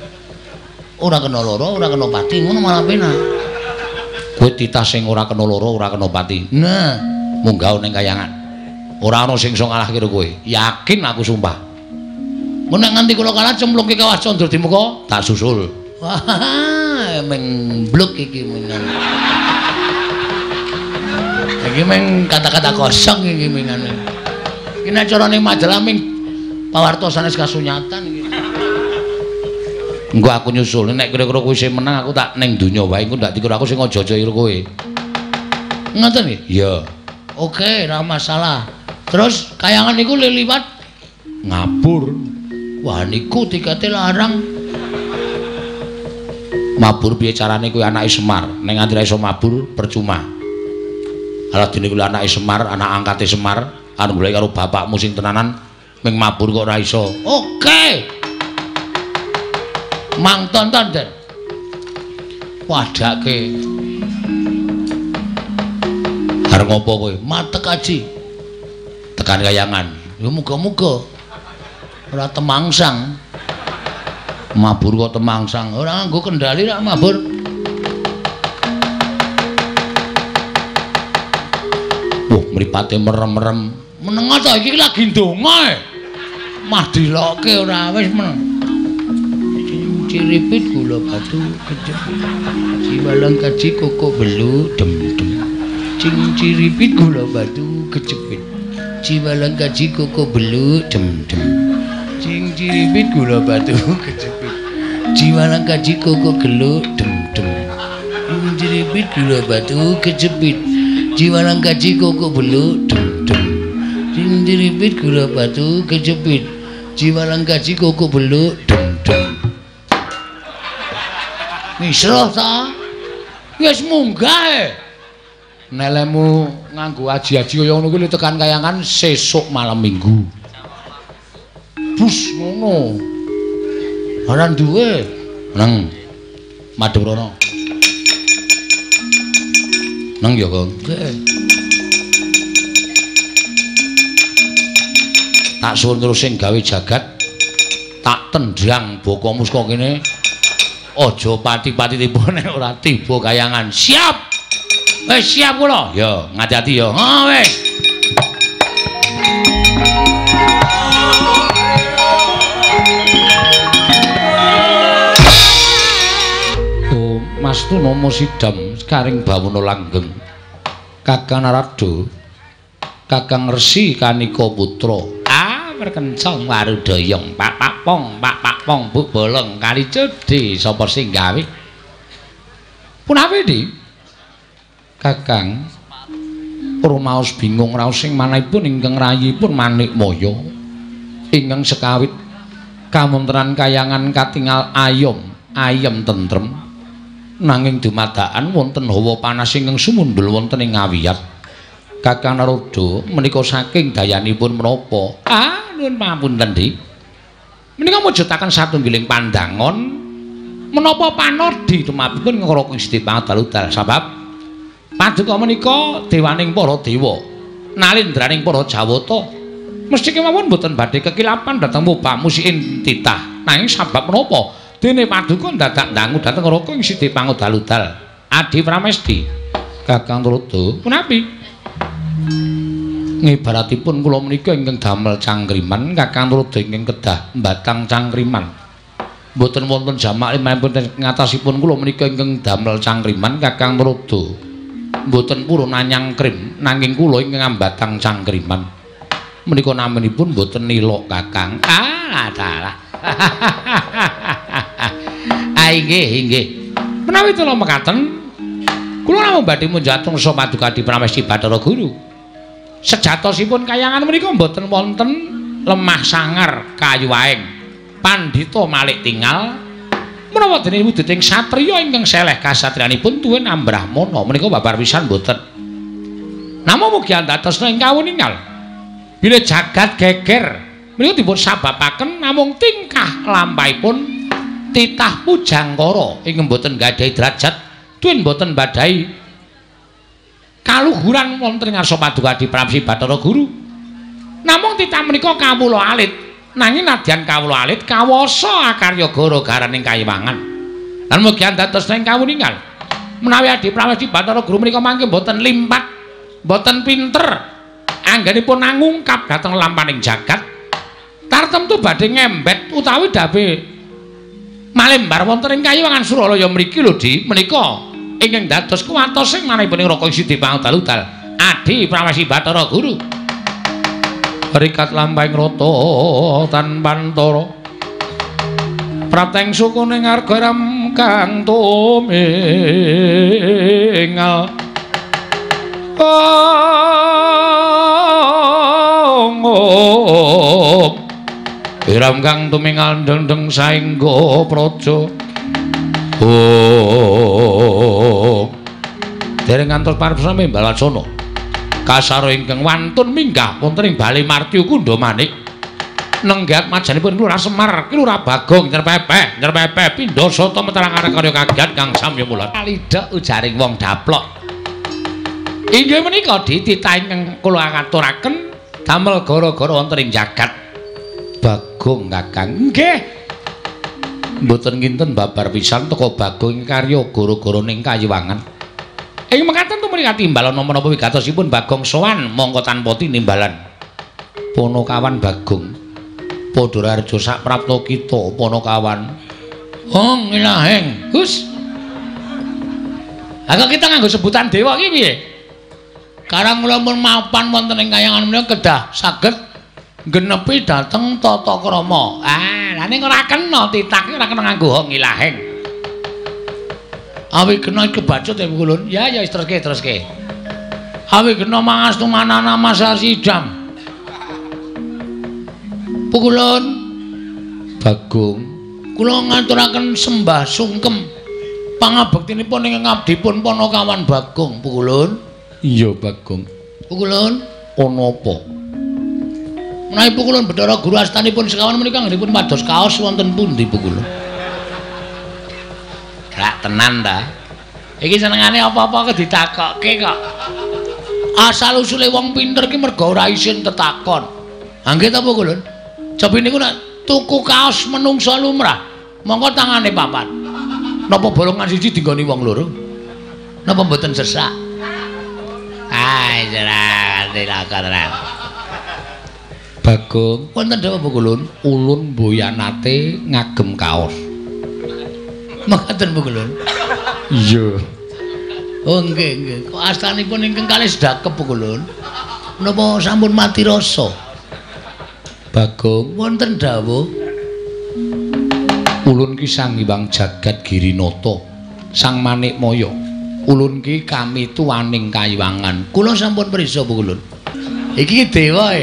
Ora kena lara, ora kena pati, ngono malah penak. Kowe titah sing ora kena lara, ora kena pati. Nah, munggah ning Kayangan. Ora ana sing iso ngalahke kowe. Yakin aku sumpah. Mun nek nganti kula kalah cemplungke Kawah Candra di muka, tak susul. Wah, meng bluk iki menan. Iki meng kata-kata kosong iki mengane. Iki nek carane majalah ming pawarta sanes kasunyatan iki. Engko aku nyusul nek kira-kira kowe sing menang aku tak ning donya wae engko ndak dikira aku sing aja-aja karo kowe. Ngoten iki? Iya. Oke, ora masalah. Terus Kayangan niku liwat ngabur. Wah niku tikete larang. Mabur piye carane kowe anake Semar? Ning nganti iso mabur percuma. Ala dene kuwi anake Semar, anak angkate Semar, arep golek karo bapakmu sing tenanan Ming mabur kok ora iso. Oke. Mang tonton Den. Wadake. Arep ngopo kowe? Matek aji. Tekan kayangan. Ya muga-muga ora temangsang. Mabur kok temangsang. Ora nganggo kendali rak mabur. Mripate merem-merem. Menengo to iki lagi ndonga. Mah dilokke ora wis men. Ciripit gula batu kejepit. Ciwalang kaji koko belu dem-dem. Cing ciripit gula batu kejepit. Ciwalang kaji koko belu dem-dem. Cing ciripit gula batu kejepit. Ciwalang kaji koko gelu dem-dem. Cing ciripit gula batu kejepit. Ciwalang kaji koko belu dem-dem. Cing ciripit gula batu kejepit. Ciwalang kaji koko belu dem-dem. Misra ta? Wis munggah. Nelemu nganggo aji-aji kaya ngono kuwi tekan kayangan sesuk malam Minggu. Bus ngono. Ora duwe. Neng Madurana. Neng ya kok. Tak suwun terus sing gawe jagat tak tendang boko muska kene. Aja pati-pati tiba nek ora tiba kayangan. Siap. Wis siap kula. Ya, ngati-ati ya. Ha wis. Oh, Mas Tunama Sidam karing bawana langgeng. Kakang Narada. Kakang Resi Kanika Putra. Perkencong warudayong pak pong bu bolong kali cedhi sapa sing gawe punawi di Kakang rumaos bingung raos sing manahipun ingkang rayipun Manikmaya ingkang sekawit kamontenan kayangan katingal ayem tentrem nanging dumadakan wonten hawa panas ingkang sumundul wonten ing ngawiyat Kakang Narada menika saking dayanipun menapa nuwun pamunten Di. Menika mujutaken satunggiling pandangon menapa panodi tumapipun Ngara Gusti Pangadal sebab paduka menika dewaning para dewa, nalindraning para Jawata. Mesti kemawon boten badhe kekilapan dhateng mubah musikin titah. Nanging sebab menapa? Dene paduka dadak ndangu dhateng Ngara Gusti Pangadal. Adi Pramesti. Kakang Narada, punapi? Ngibaratipun kula menika ingkang damel cangkriman Kakang Narada ingkang kedah mbatang cangkriman mboten wonten jamak limanipun ngatasipun kula menika ingkang damel cangkriman Kakang Narada mboten purun nyangkrim nanging kula ingkang mbatang cangkriman menika naminipun mboten nilok Kakang dalah inggih menawi kula mekaten kula namung badhe munjatung sapa paduka Adi Pramesti Bathara Guru. Sejatosipun kayangan menika mboten wonten lemah sangar kayu waing pandhita malik tinggal menawa dene wujuting satriya ingkang seleh kasatriyanipun tuwin ambrahmana menika babar pisan mboten namung mugi andhatosna ing kawuningal bilih jagat geger menika dipun sababaken namung tingkah lampahipun titah pujangkara ingkang mboten gadhahi derajat tuwin mboten badhahi kaluhuran wonten ing ngarsa paduka Adi Pramesti Bathara Guru. Namung titah menika kawula alit, nanging nadyan kawula alit kawasa akarya gara-garaning kayiwangan. Lan mugi andhatosna ing kawuningal. Menawi Adi Pramesti Bathara Guru menika mangke boten limpat, boten pinter anggenipun nangungkap dhateng lampaning jagat. Tartemtu badhe ngembet utawi dabe malembar wonten ing kayiwangan Suralaya mriki lho Di, menika ingkang dados kuwatos sing manahipun Ngara Gusti Pangadal Adi Pramesti Bathara Guru. Rikat lampahing rata tan pantara prateng sukuning argaram kang tumingal iram kang tumingal dendeng saengga praja dereng ngantos parep sami Balwasana kasaro ingkang wantun minggah wonten ing Bali Martya Kundha Manik Nenggak majanipun Lurah Semar, Lurah Bagong nyerpepeh pindha sata meterang karya kagiat kang samya mula. Kalidhak ujaring wong daplok. Inggih menika dititah ingkang kula aturaken damel gara-gara wonten ing jagat Bagong Kakang. Nggih. Mboten kinten babar pisan teka Bagong ing karya gara-gara ning Kayiwangan. Ing mekaten tumriki timbalan menapa wigatosipun Bagong sowan mongko tanpa tinimbalan. Ponokawan Bagong padha raja sak prapta kita Ponokawan. Hong ilaheng. Gus. Aga kita nganggo sebutan dewa iki piye? Karang kula pun mapan wonten ing kayangan menika kedah saged genepi dhateng tata krama. Lah ning ora kena titah ora kena nganggo hong ilaheng. Awi kena kebacut ya Pukulun. Ya wis terus-terus. Awi kena mangastu manana masa sidam. Pukulun Bagong kula ngaturaken sembah sungkem pangabektinipun ing ngabdipun Ponokawan Bagong Pukulun. Iya Bagong. Pukulun ana apa? Menawi Pukulun Bathara Guru astanipun sekawan menika nggih pados kaos wonten pundi Pukulun? Rak tenan ta. Iki senengane apa-apa kok ditakokke kok. Asal usule wong pinter ki mergo ora isin tetakon. Ha nggih ta Pukulun? Cobi niku nek tuku kaos menungsa lumrah, mongko tangane papat. Napa bolongan siji dinggoni wong loro? Napa mboten sesak? Ai jerat dilakon. Bagong, wonten dawuh Pukulun, ulun mboyanate ngagem kaos. Mekaten Pukulun. Iya. Oh nggih. Kok astanipun ingkang kalih sedakep Pukulun. Napa sampun mati rasa? Bagong, wonten dawuh ulun ki Sang Hyang Jagat Girinata, Sang Manikmaya. Ulun ki kami tuwaning Kayiwangan. Kula sampun prisa Pukulun. Iki dewa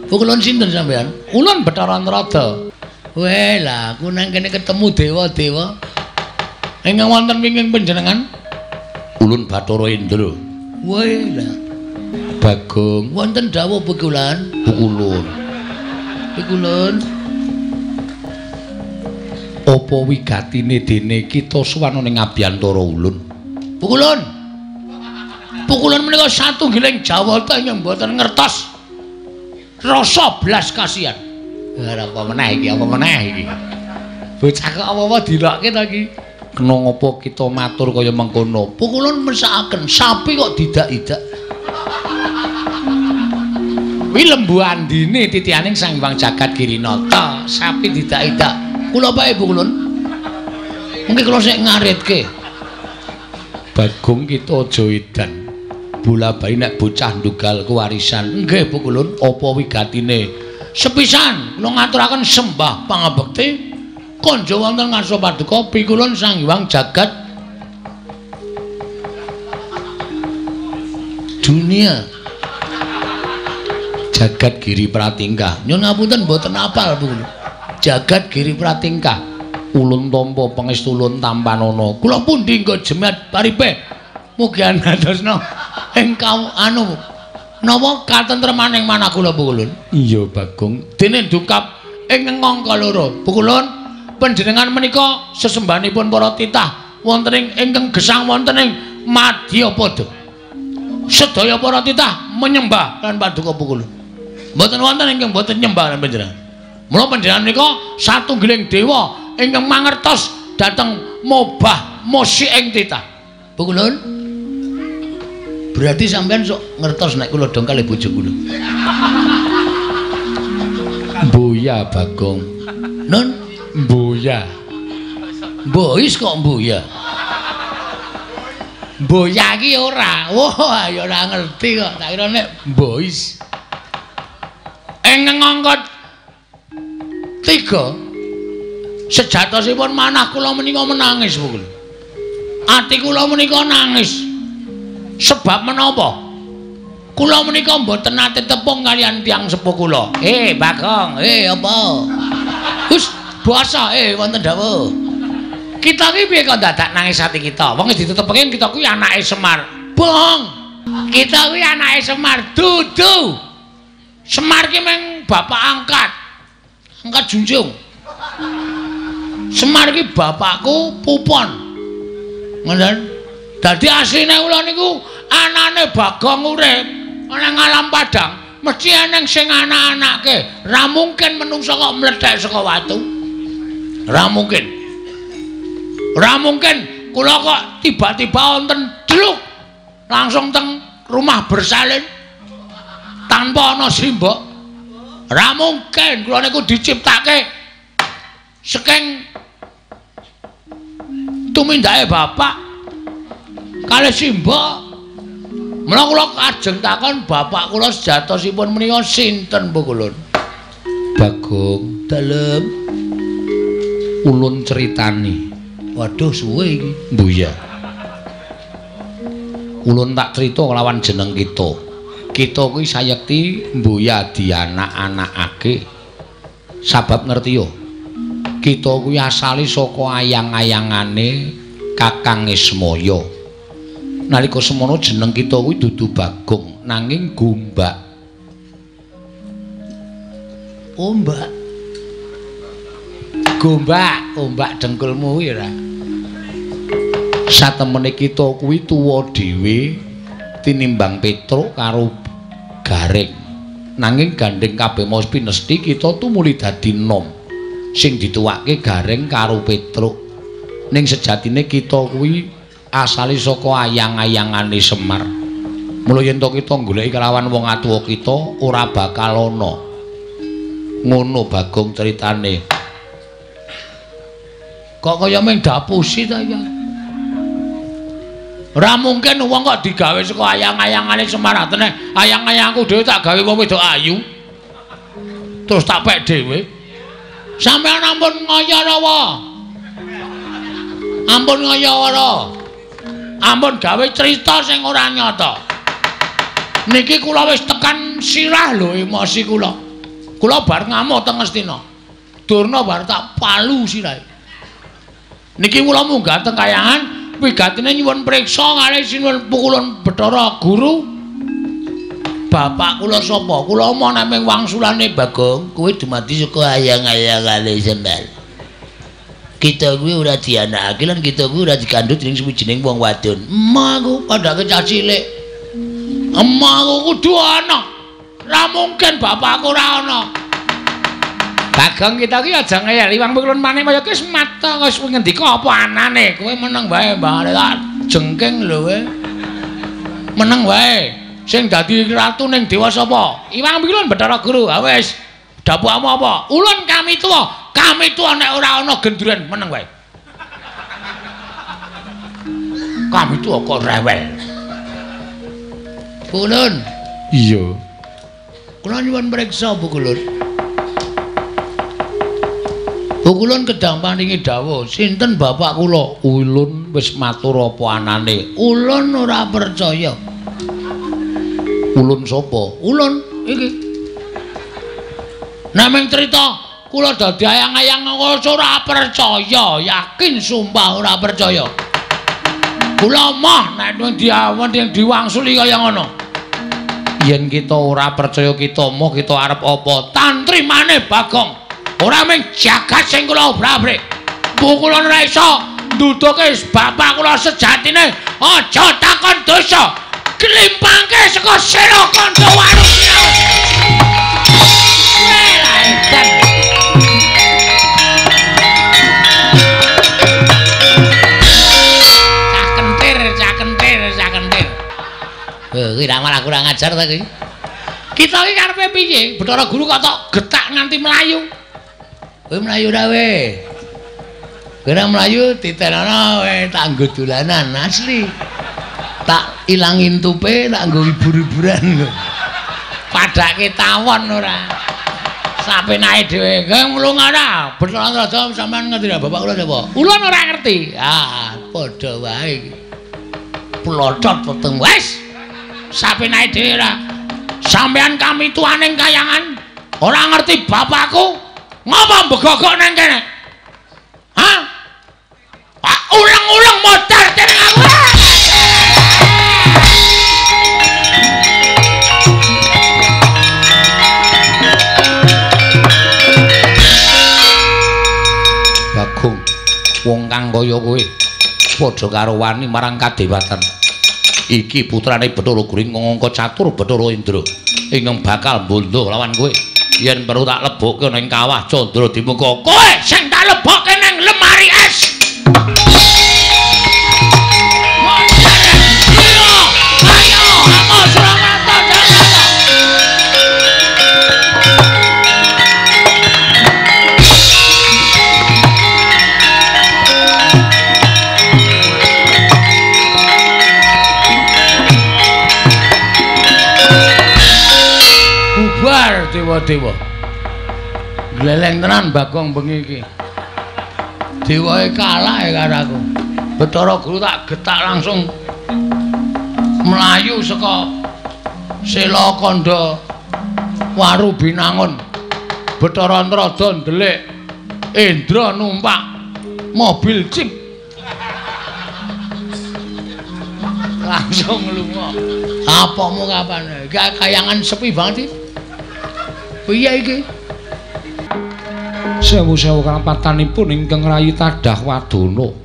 Pukulun sinten sampean? Ulun Bathara Narada. Weh lah, aku nang kene ketemu dewa-dewa. Ingkang wonten wingking panjenengan? Ulun Bathara Indra. Weh lah. Bagong, wonten dawuh Pukulun. Pukulun. Apa wigatine dene kita suwana ning Abiyantara Ulun? Pukulun menika satunggiling jawata ingkang mboten ngertos rasa blas kasihan. Apa meneh iki? Bocah kok apa-apa dilokke ta iki? Kena ngopo kita matur kaya mengkono? Pukulun mesakaken sapi kok didak-idak. Kuwi lembu andine titihaning Sang Hyang Jagat Girinata, sapi didak-idak. Kula bae Pukulun. Mungkin kula sik ngaritke. Bagong kita aja edan. Bola-bali nek bocah ndugal kewarisan. Nggih Pukulun, apa wigatine? Sepisan kula ngaturaken sembah pangabekti kanja wonten ngarsa paduka Pikulun Sang Hyang Jagat Dunia. Jagat Giri Pratingkah. Nyun ngapunten mboten apal Pukulun. Jagat Giri Pratingkah. Ulun tampa pangestu ulun tampanana. Kula pundi nggo jemet paripe. Mugi anadosna engkau napa katentremaning manah kula Pukulun. Iya Bagong. Dene dukap ing ngangka loro. Pukulun panjenengan menika sesembahanipun para titah wonten ing ingkang gesang wonten ing Madyapada. Sedaya para titah menyembah lan paduka Pukulun. Mboten wonten ingkang mboten nyembah lan panjenengan. Mula panjenengan menika satunggiling dewa ingkang mangertos dhateng mobah musik ing titah. Pukulun. Berarti sampean sok ngertos nek kula dong kalih bojo kula. Mboya Bagong. Nun mboya. Mbois kok mboya. Mboya iki ora. Wah, ya ora ngerti kok. Tak kira nek mbois. Ing ngangkat 3 sejatosipun manah kula menika menangis Pukulun. Ati kula menika nangis. Sebab menapa? Kula menika mboten nate tepung kalian tiyang sepuh kula. Bagong, apa? Gus, basa wonten dawuh. Kita iki piye kok dadak nangis ati kita? Wong wis ditetepengen kita kuwi anake Semar. Bong. Kita kuwi anake Semar. Dudu. Semar ki meng bapak angkat. angkat junjung. Semar iki bapakku Pupon. Ngoten. Dadi asline kula niku anane Bagong urip ana alam padang, mesti eneng sing anak-anake. Ra mungkin menungsa kok mledhek saka watu. Ra mungkin. Ra mungkin kula kok tiba-tiba wonten dluk langsung teng rumah bersalin tanpa ana simbok. Ra mungkin kula niku diciptake saking tumindake bapak kalih simbok. Mula kula ajeng takon bapak kula sejatosipun menika sinten Bu Kulun? Bagong dalem ulun critani. Waduh suwe iki. Mbuya. Ulun tak crita kelawan jeneng kita. Kita kuwi sayekti mbuya dianak-anakake. Sabab ngerti yo. Kita kuwi asale saka ayang-ayangane Kakang Ismaya. Nalika semono jeneng kita kuwi dudu Bagong nanging Gombak. Ombak. Gombak, ombak dengkulmu kuwi ora. Satemene kita kuwi tuwa dhewe tinimbang Petruk karo Garing. Nanging gandeng kabeh mau pinesti kita tumuli dadi nom. Sing dituwake Garing karo Petruk. Ning sejatine kita kuwi asale saka ayang-ayangane Semar. Mula yen to kita goleki kelawan wong atuwa kita ora bakal ana. Ngono Bagong critane. Kok kaya ming dapusi ta ya? Ora mungkin wong kok digawe saka ayang-ayangane Semar. Atene ayang-ayangku dhewe tak gawe wong wedok ayu. Terus tak pek dhewe. Sampeyan ampun ngayarawa. Ampun ngayara. Ampun gawe cerita sing ora nyata. Niki kula wis tekan sirah lho emosi kula. Kula bar ngamuk teng Ngastina. Durna bar tak palu sirahe. Niki kula munggah teng kayangan wigatine nyuwun priksa kalih sinuwun pukulun Bathara Guru. Bapak kula sapa? Kula omong nek ming wangsulane Bagong, kowe dumadi saka ayang-ayangane Semar. Kita kuwi ora dianakake lan kita kuwi ora dikandhut dening suwijining wong wadon. Emahku padake cah cilik. Emahku kudu ana. Ora mungkin bapakku ora ana. Bagong kita ki aja ngeyel Iwang Kulun maneh kaya wis mata wis ngendika apa anane. Kowe meneng wae mbah tak jengking lho kowe. Meneng wae. Sing dadi ratu ning dewa sapa? Iwang Kulun Bathara Guru. Ha wis. Dapukmu apa? Ulun kami tuwa. Kami tuwa nek ora ana gendruan meneng wae. Kami tuwa kok rewel. Kulun. Iya. Kula nyuwun priksa Bu Kulun. Bu Kulun kedang paringi dawuh, sinten bapak kula? Ulun wis matur apa anane. Ulun ora percaya. Ulun sapa? Ulun iki. Nameng cerita kula dadi ayang-ayang ora percaya, yakin sumpah ora percaya. Kula mah nek diwangsuli kaya ngono. Yen kita ora percaya kita moh kita arep apa? Tantrimane Bagong. Ora mung jagat sing kula obrak-abrik. Bu kula ora iso nduduke bapak kula sejatine aja takon dosa. Klimpangke saka sira kandha warung. Kuwi ra malah kurang ajar ta kuwi. Kita iki karepe piye? Bathara Guru kok tok getak nganti mlayu. Kowe mlayu ra we? Kowe ra mlayu ditenono we tak nggo dolanan asli. Tak ilangin tupe tak nggo hibur-hiburan. Padake tawon ora. Sapenake dhewe. Kowe mulung ora? Bathara Raja sampean ngerti ra bapak kula sapa? Ulun ora ngerti. Ah, padha wae iki. Plocot peteng wis. Sapenake dhewe ora. Sampeyan kami tuaning kayangan ora ngerti bapakku ngapa begogok nang kene. Hah? Ulang-ulang modar dening aku. Wong kang kaya kowe padha karo wani marang kadewatan. Iki putrane Bathara Gring ngangka catur Bathara Indra ingkang bakal bondo lawan kowe. Yen perlu tak lebokke ning kawah Candra Dimuka. Kowe sing tak lebokke ning lemari es. Dewa-dewa. Gleleng tenan Bagong bengi iki. Dewae kalah karo aku. Bathara Guru tak getak langsung melayu saka Sela Kandha Waru Binangun. Bathara Antrada ndelik Indra numpak mobil jeep. Langsung lunga. Apamu kapan? Kayangan sepi banget iki. Piye iki? Sewu-sewu kalampatanipun ingkang rayi tadah wadana.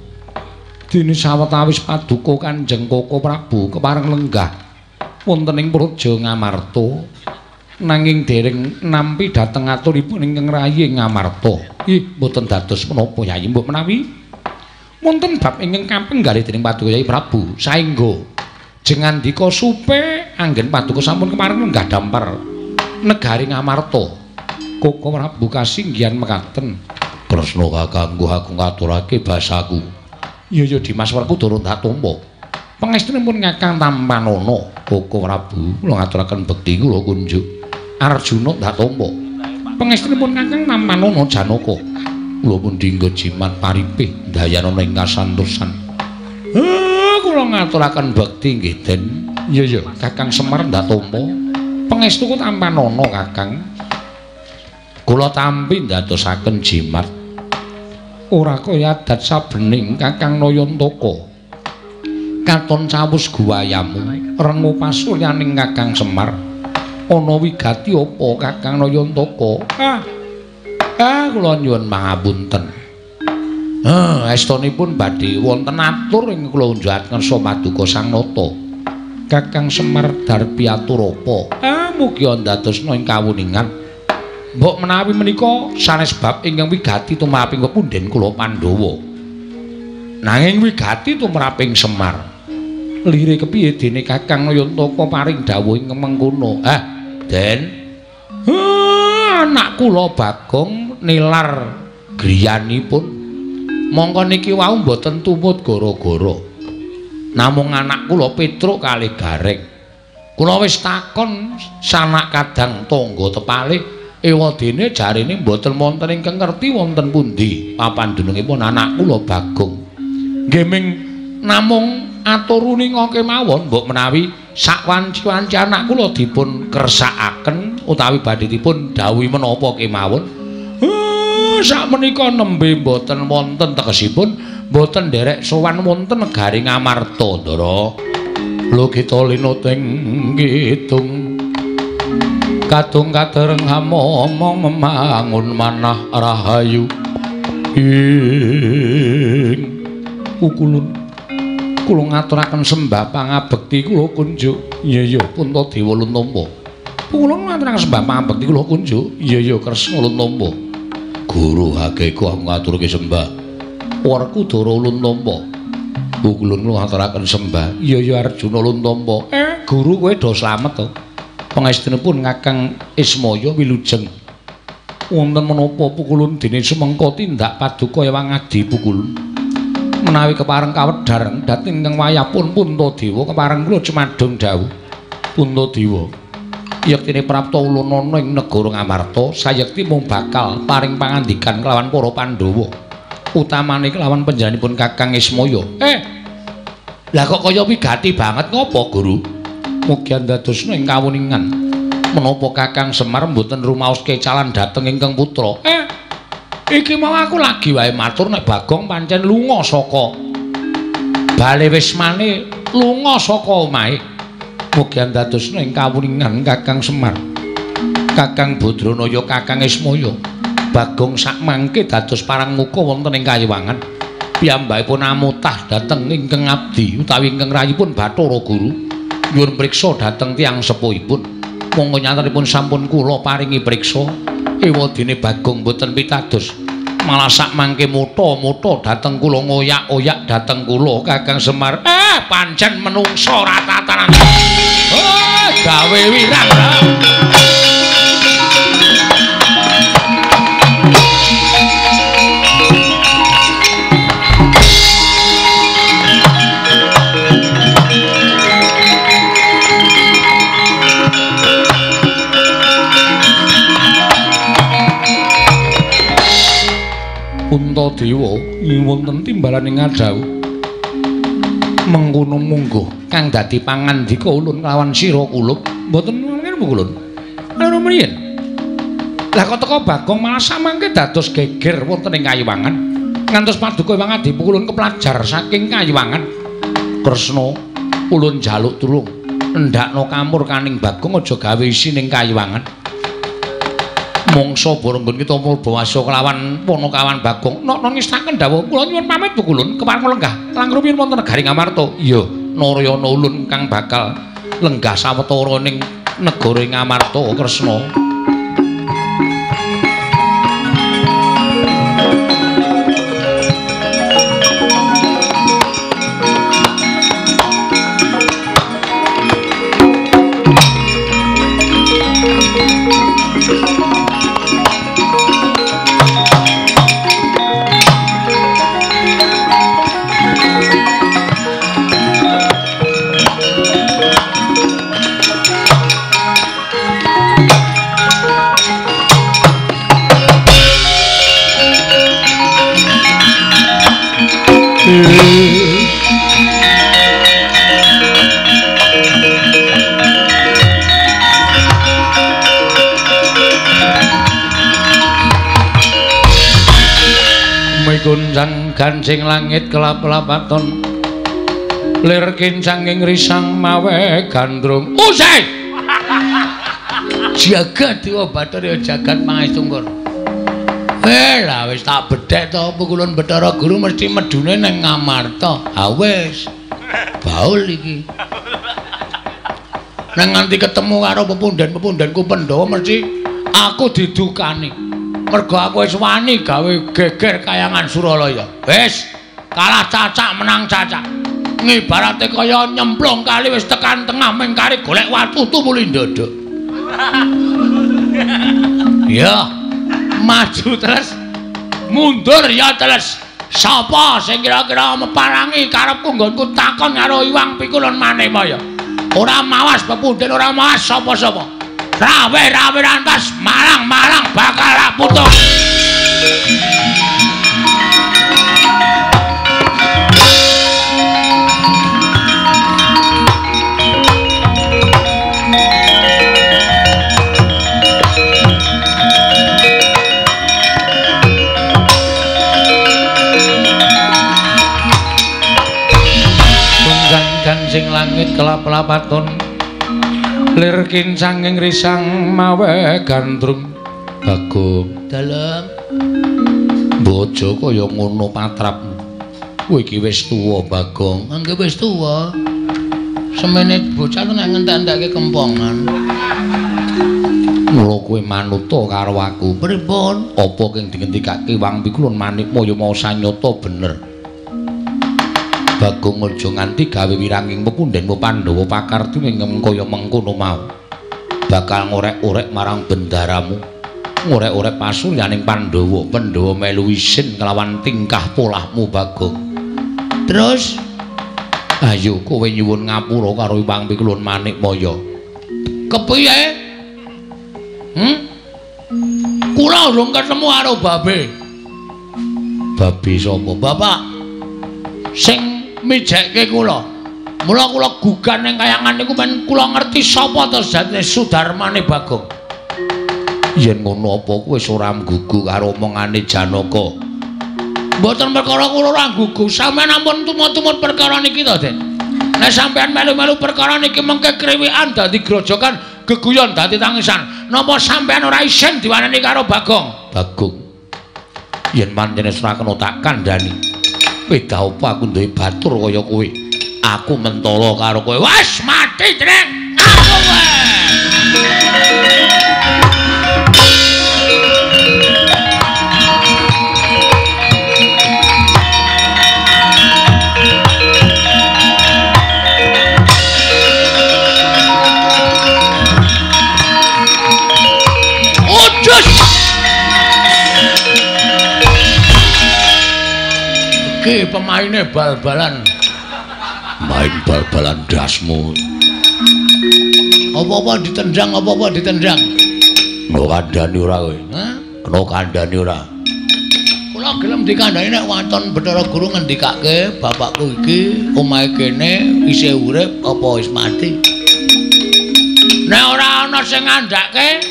Dene sawetawis paduka Kanjeng Koko Prabu kepareng lenggah wonten ing Praja Ngamarta. Nanging dereng nampi dhateng aturipun ingkang rayi Ngamarta. Ih, mboten dados menapa Yayi mbok menawi wonten bab ingkang kapenggalih dening paduka Yayi Prabu saengga jengandika supe anggen paduka sampun kepareng lenggah dampar negari Ngamarta. Koko Prabu kasinggihan mekaten. Kresna kakangku aku ngaturake basaku. Ya Dimas Werku durung tak tampa. Pangestunipun Kakang Tampanana. Koko Prabu kula ngaturaken bekti kula kunjuk. Arjuna tak tampa. Pangestunipun Kakang Tampanana Janaka. Kula pun dinggo jimat paripih dayanana ing kasantosan. Kula ngaturaken bekti nggih Den. Ya Kakang Semar tak tampa. Pangestuku Tampanana Kakang. Kula tampi ndadosaken jimat. Ora kaya adat sabening Kakang Nayantaka. Katon cawus guwayamu rengu pasuryaning Kakang Semar. Ana wigati apa Kakang Nayantaka? Kula nyuwun pangapunten. Estunipun badhe wonten atur ing kula unjukaken Paduka Sang Nata. Kakang Semar Darpiatur apa? Mugi ndadosna ing kawuningan. Mbok menawi menika sanes bab ingkang wigati tumraping pepunden kula Pandhawa. Nanging wigati tumraping Semar. Lire kepiye dene Kakang Nayantaka paring dawuh ing mengkono? Den. Anak kula Bagong nilar griyanipun. Mongko niki wau mboten tumut gara-gara. Namung anak kula Petruk kalih Gareng. Kula wis takon sanak kadang tangga tepalih ewadene jarine mboten wonten ingkang ngerti wonten pundi papandunungipun anak kula Bagong. Nggih ming namung aturuningka kemawon mbok menawi sakwanci-wanci anak kula dipun kersakaken utawi badhe dipun dawuhi menapa kemawon. Sakmenika nembe mboten wonten tegesipun mboten nderek sowan wonten negari Ngamarta Ndara. Lho kita linuteng ngitung kadung kadereng hamomong memangun manah rahayu ing ukulun kula ngaturaken sembah pangabekti kula kunjuk. Iya Puntadewa Luntampa. Kula ngaturaken sembah pangabekti kula kunjuk. Iya Kresna Luntampa. Guru hageku aku ngaturke sembah. Werkudara Luntampa. Ukulun kula ngaturaken sembah. Iya Arjuna Luntampa. Guru kowe do slamet to. Pangestunipun Kakang Ismaya wilujeng. Wonten menapa pukulun dene sumengko tindak paduka ewang adi pukulun. Menawi kepareng kawedhar dhateng ingkang wayahipun Puntadewa kepareng kula cemadhong dawuh. Puntadewa yektine prapta ulunana ing negara Ngamarta sayekti mung bakal paring pangandikan kelawan para Pandhawa utamane kelawan panjenenganipun Kakang Ismaya. Lah kok kaya wigati banget ngopo Guru? Mugi ndadosna ing kawuningan menapa Kakang Semar mboten rumaos kecalan dhateng ingkang putra. Iki mau aku lagi wae matur nek Bagong pancen lunga saka bale wismane lunga saka omahe. Mugi ndadosna ing kawuningan Kakang Semar, Kakang Badranaya, Kakang Ismaya, Bagong sak mangke dados parang muka wonten ing kayiwangan. piyambakipun amutah dhateng ingkang abdi utawi ingkang rayipun Bathara Guru nyuwun priksa dhateng tiyang sepuhipun monggo nyantenipun sampun kula paringi priksa ewadene Bagong boten pitados malah sak mangke mutha-mutha dhateng kula ngoyak-oyak dhateng kula Kakang Semar pancen menungsa ratatanan gawe wirang Puntadewa wonten timbalaning ngadawu mengkono mungguh kang dadi pangandika ulun kelawan sira kulub mboten wonten kulun lha mriyen lah kok teka Bagong malah samangke dados geger wonten ing Kayuwangan ngantos paduka Hyang Adipu kulun kepelajar saking Kayuwangan Kresna ulun njaluk tulung ndakno kamur kaning Bagong aja gawe isi ning Kayuwangan mongso boronggon kita mulba wasa kelawan Panakawan Bagong non ngestaken dawuh kula nyuwun pamit Bu Kulun kepareng lenggah langkung rumiyin wonten negaring Ngamarta iya Narayana ulun kang bakal lenggah sawetara ning negara Ngamarta Kresna Kunjang gancing langit kelap-kelapaton lir kincanging risang mawe gandrung usai jagat Dewa Bathara jagat Pangestu lah wis tak bedhek to Kulun Bathara Guru mesti medune nang Ngamarta ha wis baul iki nang nganti ketemu karo pepundhen-pepundhenku Pandhawa mesti aku didukani mergo aku wis wani gawe geger Kayangan Suralaya. Wis, kalah cacak menang cacak. Ngibarate kaya nyemplung kali wis tekan tengah ming kari golek watu tumuli ndodok. Ya, maju terus. Mundur ya terus. Sapa sing kira-kira meparangi karepku nggonku takon karo Iwang Pikulun Manemaya. Ora mawas pepundhen, ora mawas sapa-sapa. Rawe rantas marang bakal putus tunggang sing langit kelap-kelapaton lir kincanging risang mawe gandrung Bagong dalem bojo kaya ngono patrapmu kowe iki wis tuwa Bagong angge wis tuwa semene bocah nek ngentek-enteke kempongan mula kowe manuta karo aku pripun apa kang dingendikake Wang Pikulun Manikmaya mau sanyata bener Bagong aja nganti gawe wiranging pepundhenmu Pandhawa pakarti ing kaya mengkono mau. Bakal ngorek-orek marang bendaramu. Ngorek-orek pasuryaning Pandhawa, Pandhawa melu isin kelawan tingkah polahmu Bagong. Terus ayo kowe nyuwun ngapura karo Wang Pikulun Manikmaya. Kepiye? Kula urung ketemu karo babe. Babe sapa? Bapak sing mijekke kula. Mula kula gugan ning Kayangan niku men kula ngerti sapa to jane Sudarmane Bagong. Yen ngono apa kowe ora nggugu karo omongane Janaka? Mboten perkara kula ora nggugu, sampeyan ampun tumut-tumut perkara niki to, Den. Nek sampeyan melu-melu perkara niki mengke kriwikan dadi grojogan, geguyon dadi tangisan. Napa sampeyan ora isin diwaneni karo Bagong? Bagong. Yen pancen ora kena tak kandhani. sepeda apa aku duwe batur kaya kowe. Aku mentolo karo kowe. Wes mati dreng. Aku kowe. Iki pemaine bal-balan. Main bal-balan dasmu. Apa-apa ditendang, apa-apa ditendang. Kena kandhani ora kowe? Hah? Kena kandhani ora? Kula gelem dikandhani nek waton Bathara Guru ngendikake bapakku iki omahe kene isih urip apa wis mati. Nek ora ana sing ngandhake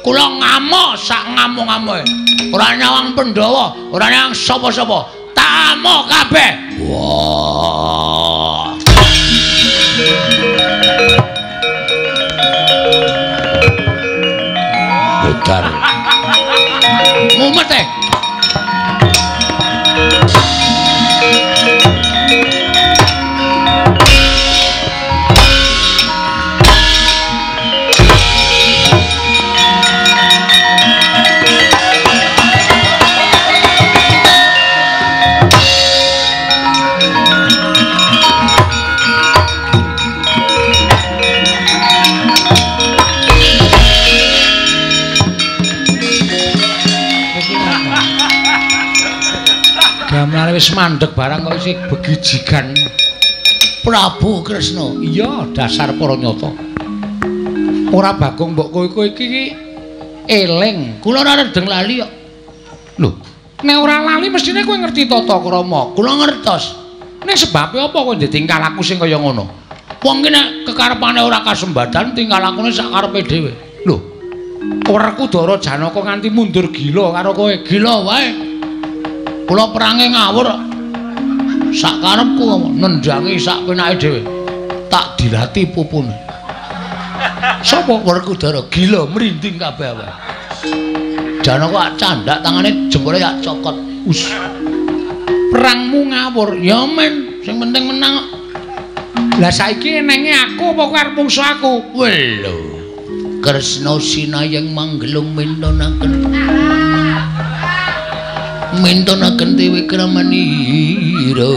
kula ngamuk sak ngamuk-ngamuke. Ora nyawang Pandhawa, ora nyawang sapa-sapa. Tamu kabeh. Wah. Putar. Mumet e. Damlane wis mandeg barang kok isih begijigan. Prabu Kresna. Iya, dasar para nyata. Ora Bagong mbok kowe iki eling. Kula ora redeng lali kok. Lho, nek ora lali mestine kowe ngerti tata krama. Kula ngertos. Nek sebabe apa kowe ditingkah laku sing kaya ngono? Wong ki nek kekarepane ora kasembadan tingkah lakune sak karepe dhewe. Lho, Werkudara Janaka nganti mundur gila karo kowe. Gila wae. Kula perange ngawur sak karepku nendangi sak penake dhewe tak dilati pupune. Sapa Werkudara gila merinding kabeh wae. Janaka candak tangane jempole tak cokot. Us. Perangmu ngawur ya men sing penting menang. Lah saiki enenge aku apa kowe arep mungsuh aku? Lho. Kresna sinayang manggelung mintonaken. Mintonaken dewe kramanira.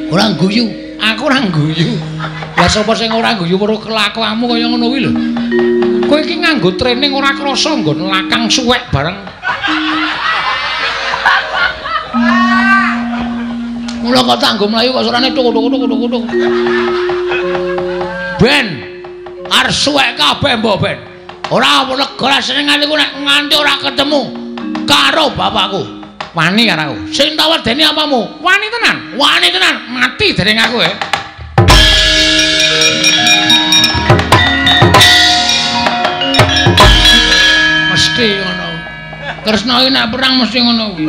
Ora guyu, aku ora guyu. Lah sapa sing ora guyu weruh kelakuanmu kaya ngono kuwi lho. Kowe iki nganggo training ora krasa nggon lakang suwek bareng. Mula kok tanggo mlayu kok surane tuk-tuk-tuk-tuk. Ben, arep suwek kabeh mbok ben. Ora lega senengane ku nek nganti ora ketemu karo bapakku. Wani karo aku. Sing tak wedeni apamu? Wani tenan. Wani tenan. Mati dereng aku Mesti ngono. Kresna iki nek perang mesti ngono kuwi.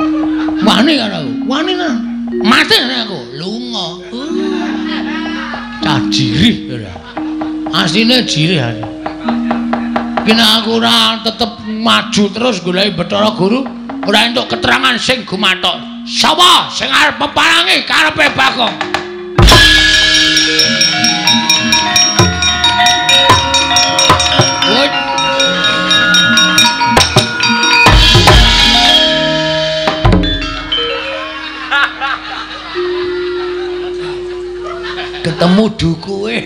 Wani karo aku. Wani tenan. Mati dereng aku. Lunga. Cah jirih ora. Asline jirih aku. Kena aku ora tetep maju terus goleki Bathara Guru, ora entuk keterangan sing gumathok. Sapa sing arep peparangi karepe Bagong? Ketemu dukuwe.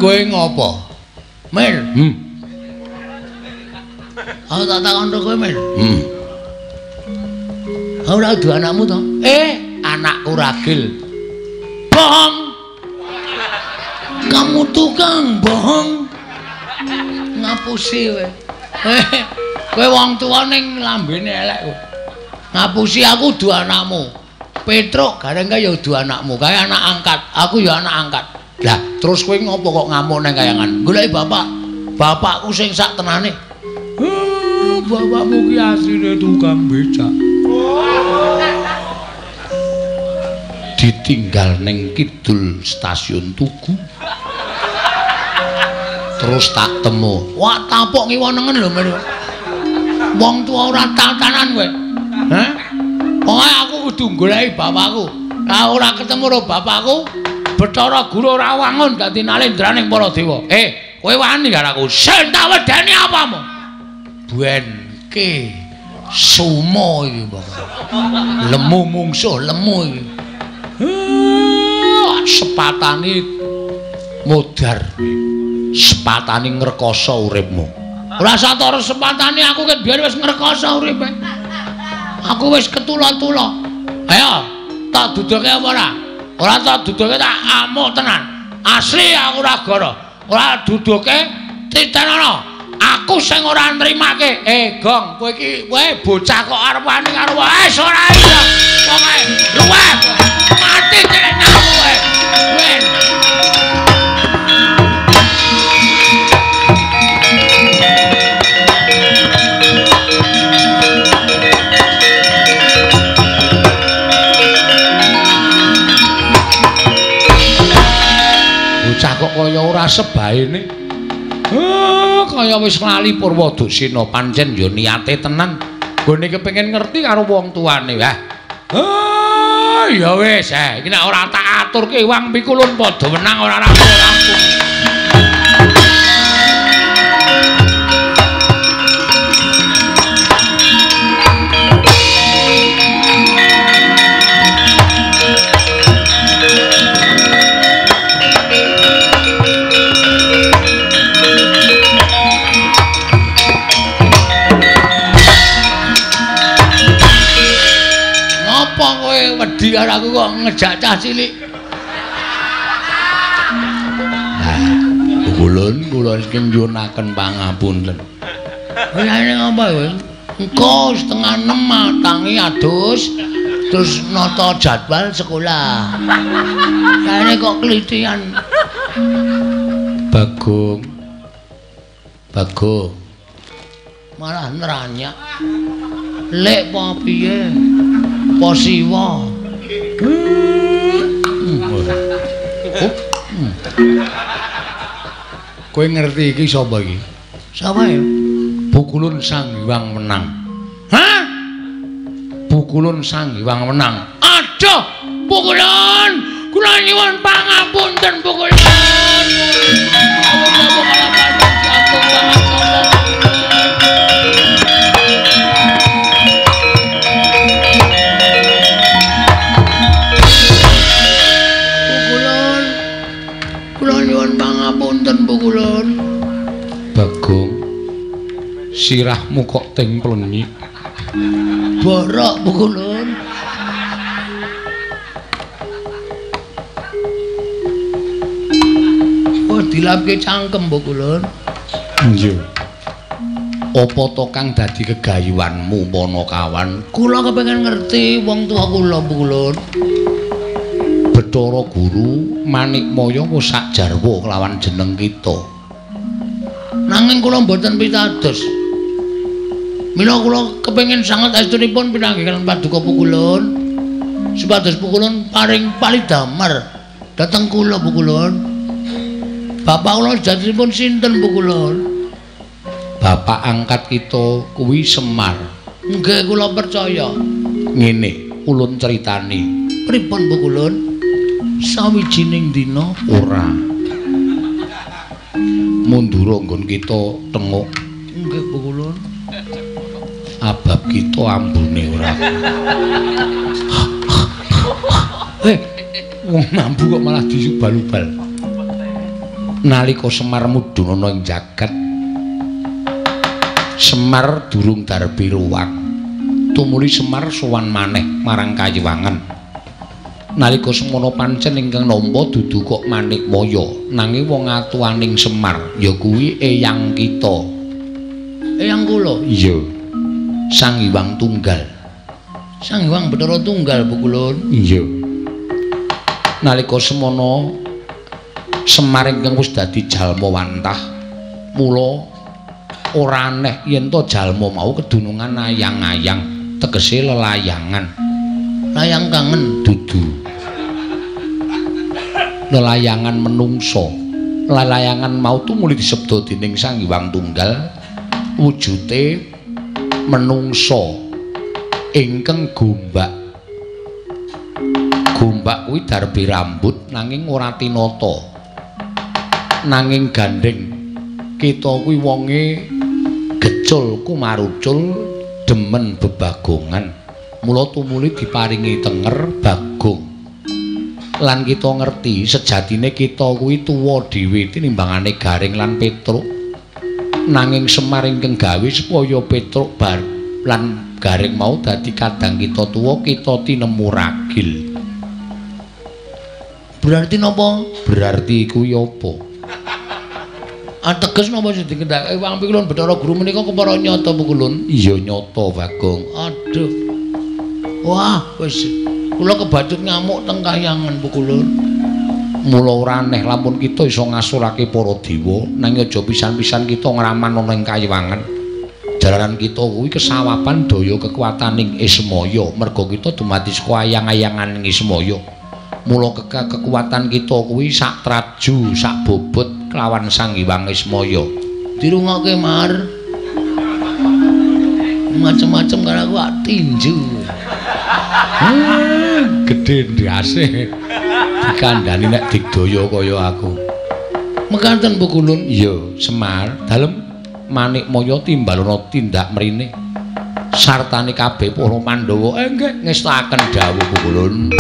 Kowe ngopo? Mil. Aku tak takon kowe, Mil. Ora duwe anakmu to? Anakku ragil. Bohong. Kamu tukang bohong. Ngapusi kowe. Kowe wong tuwa ning lambene elek kok. Ngapusi aku duwe anakmu. Petruk gareng kae ya duwe anakmu, kae anak angkat. Aku ya anak angkat. Lah, terus kowe ngopo kok ngamuk nang kayangan? Goleki bapak. Bapakku sing sak tenane. Bapakmu ki asline tukang becak. Ditinggal ning kidul stasiun Tugu. Terus tak temu. Wah, tapok ngiwonengen lho men. Wong tuwa ora tatanan kowe. Hah? Pokoke aku kudu goleki bapakku. Lah ora ketemu karo bapakku, Bathara Guru ora wangun dadi nalendraning para dewa. Kowe wani karo aku. Sing tak wedeni apamu? Buenke sumo iki, Mbak. Lemu mungsuh, lemu iki. Sepatane modar. Sepatane ngrekoso uripmu. Ora satara sepatane aku ket biyen wis ngrekoso uripe. Aku wis ketula-tula. Ayo, tak duduke apa ora? Ora tak duduke tak amuk tenan. Asli aku ora goro. Ora duduke titenono. Aku sing ora nrimake. Gong, kowe iki bocah kok arep wani karo wis ora iya. Pokoke luwih. Mati tenan kowe. Wen. Bocah kok kaya ora sebaene. Kaya wis lali Purwadasena pancen ya niate tenan. Gone kepengin ngerti karo wong tuane. Ya wis, iki nek ora tak aturke Wang Pikulun padha menang ora rampung. Wedi karo aku kok ngejak cah cilik. Kulun kula iki nyuwunaken pangapunten. Ini ngapa kowe? Engko setengah 6 tangi adus terus nata jadwal sekolah. Kayane kok kelitian. Bagong. Bagong. Malah neranyak. Lek apa piye? Posiwa. Kowe ngerti iki sapa iki? Sapa ya? Pukulun Sang Hyang Wenang. Hah? Pukulun Sang Hyang Wenang. Aduh, Pukulun. Kula nyuwun pangapunten Pukulun. Pangapunten Pukulun. Bagong, sirahmu kok teng plenyik. Borok Pukulun. Oh, dilapke cangkem Pukulun. Iya. Apa to kang dadi gegayuhanmu Panakawan? Kula kepengin ngerti wong tuwa kula Pukulun. Bathara Guru Manikmaya wis sak jarwa kelawan jeneng kita. Nanging kula mboten pitados. Mila kula kepengin sanget astunipun pinanggihan paduka Pukulun. Supados Pukulun paring palidamar dhateng kula Pukulun. Bapak kula jadipun sinten Pukulun? Bapak angkat kita kuwi Semar. Nggih kula percaya. Ngene, ulun critani. Pripun Pukulun? Sawijining dina ora mundura nggon kita tenguk. Nggih Pukulun. Abab kita ambune ora. Wong mambu kok malah disubal-ubal. Nalika Semar mudhun ing jagat, Semar durung darbi ruwang. Tumuli Semar sowan maneh marang Kayiwangen. Nalika semono pancen ingkang nampa dudu kok Manikmaya, nanging wong atuwaning Semar ya kuwi eyang kita. Eyang kula? Iya. Sang Hyang Tunggal. Sang Hyang Bathara Tunggal Pukulun. Iya. Nalika semono Semar ingkang wis dadi jalma wantah, mula ora aneh yen to jalma mau kedunungan ayang-ayang, tegese lelayangan. Layang kangen dudu. Lelayangan menungso, lalayangan mau tumuli disebda dening Sang Hyang Tunggal wujute menungso ingkang gombak. Gombak kuwi darbe rambut nanging ora tinata. Nanging gandeng kita kuwi wonge gecul kumarucul demen bebagongan. Mula tumuli diparingi tenger Bagong. Lan kita ngerti sejatine kita kuwi tuwa dhewe tinimbangane Garing lan Petruk. Nanging Semar ingkang gawe supaya Petruk lan Garing mau dadi kadang kita tuwa kita tinemu ragil. Berarti napa? Berarti kuwi apa? Ateges napa sing dikendhake Wang Pikulun Bathara Guru menika kepara nyata Pikulun? Iya nyata Bagong. Aduh. Wah, wis kula kebacut ngamuk teng kahyangan Pikulun. Mula ora aneh lamun kita iso ngasurake para dewa, nanging aja pisan-pisan kita ngraman ana ing kayiwangan. Jalaran kita kuwi kesawapan daya kekuataning Ismaya, merga kita dumadi saka ayang-ayangan Ismaya. Mula kekuatan kita kuwi sak traju, sak bobot kelawan Sang Hyang Ismaya. Dirungokke Mar. Macem-macem karo aku tinju. Gedhe ndase. Dikandhani nek digdaya kaya aku. Mekaten Pikulun. Iya, Semar, dalem Manikmaya timbalana tindak mrene. Sartane kabeh para Pandhawa nggih ngestaken dawuh Pikulun.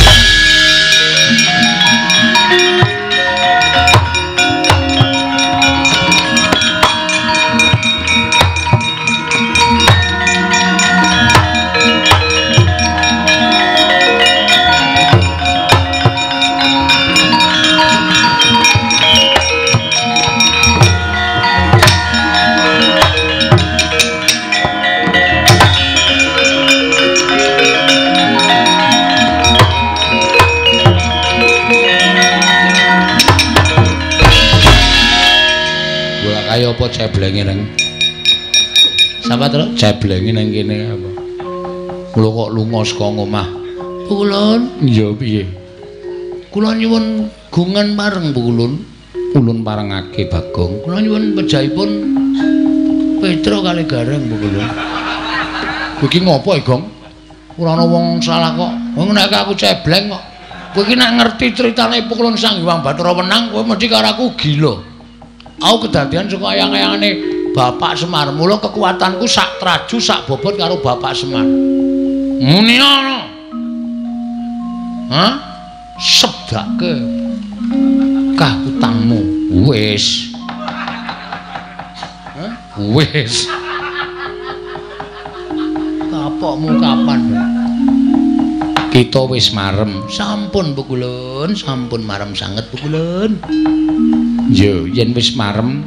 Kaya apa ceblenge nang sapa to ceblenge nang kene apa kula kok lunga saka omah Pikulun. Iya piye kula nyuwun gungan bareng Pikulun. Ulun parengake Bagong. Kula nyuwun pejahipun Petruk kali Gareng Pikulun. Kowe iki ngopo Gong? Ora ana wong salah kok. Wong nek aku cebleng kok. Kowe iki nek ngerti critane Pikulun Sang Hyang Bathara Wenang kowe mesti karo aku gila. Aku kedadian saka ayang-ayangane Bapak Semar. Mula kekuatanku sak traju sak bobot karo Bapak Semar. Muni ana. Hah? Sebdake kahutangmu. Wis. Hah? Wis. Kapokmu kapan? Kita wis marem. Sampun Pikulun, sampun marem sanget Pikulun. Yo, yen wis marem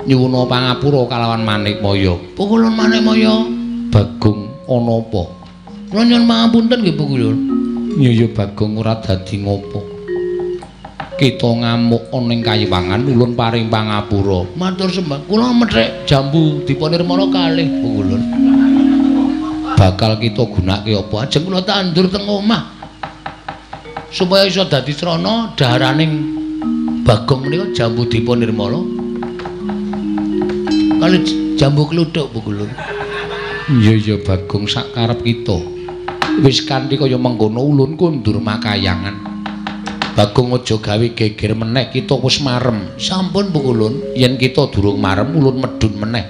nyuwuna pangapura kalawan Manikmaya. Pikulun Manikmaya, Bagong ana apa? Kula nyuwun pangapunten nggih Pikulun. Ya Bagong ora dadi ngopo. Kita ngamuk ana ing kayiwangan ulun paring pangapura. Matur sembah. Kula methek jambu dipunirmana kalih Pikulun. Bakal kita gunake apa? Ajeng kula tandur teng omah. Supaya iso dadi trana daharaning Bagong menika jambu dipunirmala kali jambu kluthuk Pikulun. Iya Bagong sak karep kita. Wis kanthi kaya mengkono ulun kundur makayangan. Bagong aja gawe geger meneh, kita wis marem. Sampun Pikulun, yen kita durung marem ulun medhun meneh.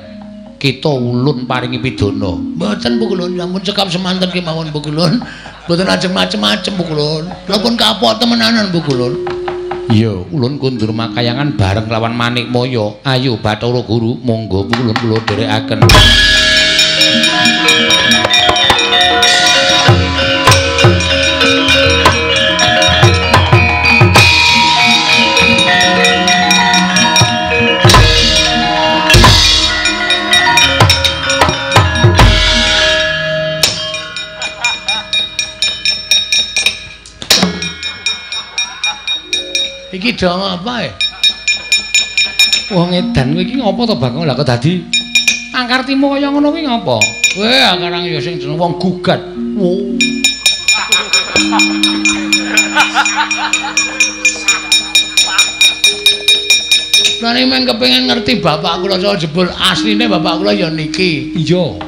Kita ulun paringi pidana. Mboten Pikulun, sampun cekap semanten kemawon Pikulun. Mboten ajeng macem-macem Pikulun. Lha pun kapok temenanan Pikulun. Iya, ulun kundur makayangan bareng lawan Manikmaya. Ayo Bathara Guru, monggo Pikulun kula dherekaken. Iki dong apa ya? Wong edan kowe iki ngopo to Bagong? Lah kok dadi angkartimu kaya ngono kuwi ngopo? Weh, akarang ya sing jeneng wong gugat. Wo. Nani meng kepengin ngerti bapak kula saha jebul asline bapak kula ya niki. Iya.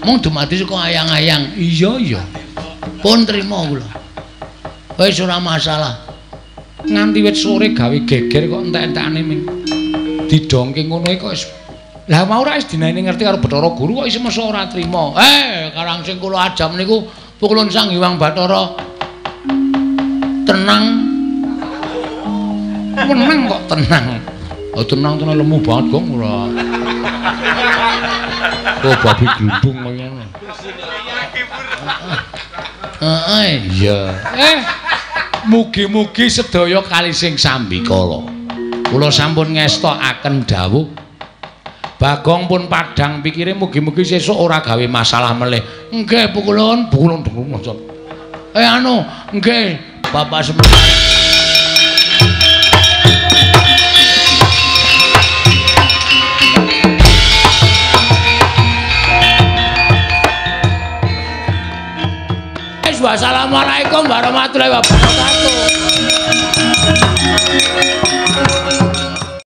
Mung dumadi saka ayang-ayang. Iya. Pun trima kula. Wis ora masalah. Nganti wit sore gawe geger kok entek-entekane ming. Didongke ngono kok wis. Lah mau ora wis dinaene ngerti karo Bathara Guru kok isih mesa ora trima. Karang sing kula ajam niku pukulun Sang Hyang Bathara. Tenang. Menang kok tenang. Oh tenang-tenang lemu banget kok ora. Oh babi glundung ngono. Iya. Mugi-mugi sedaya kali sing sambikala. Kula sampun ngestokaken dawuh. Bagong pun padhang pikire mugi-mugi sesuk ora gawe masalah melih. Nggih pukulun maca. Nggih Bapak Semar. Wassalamualaikum warahmatullahi wabarakatuh.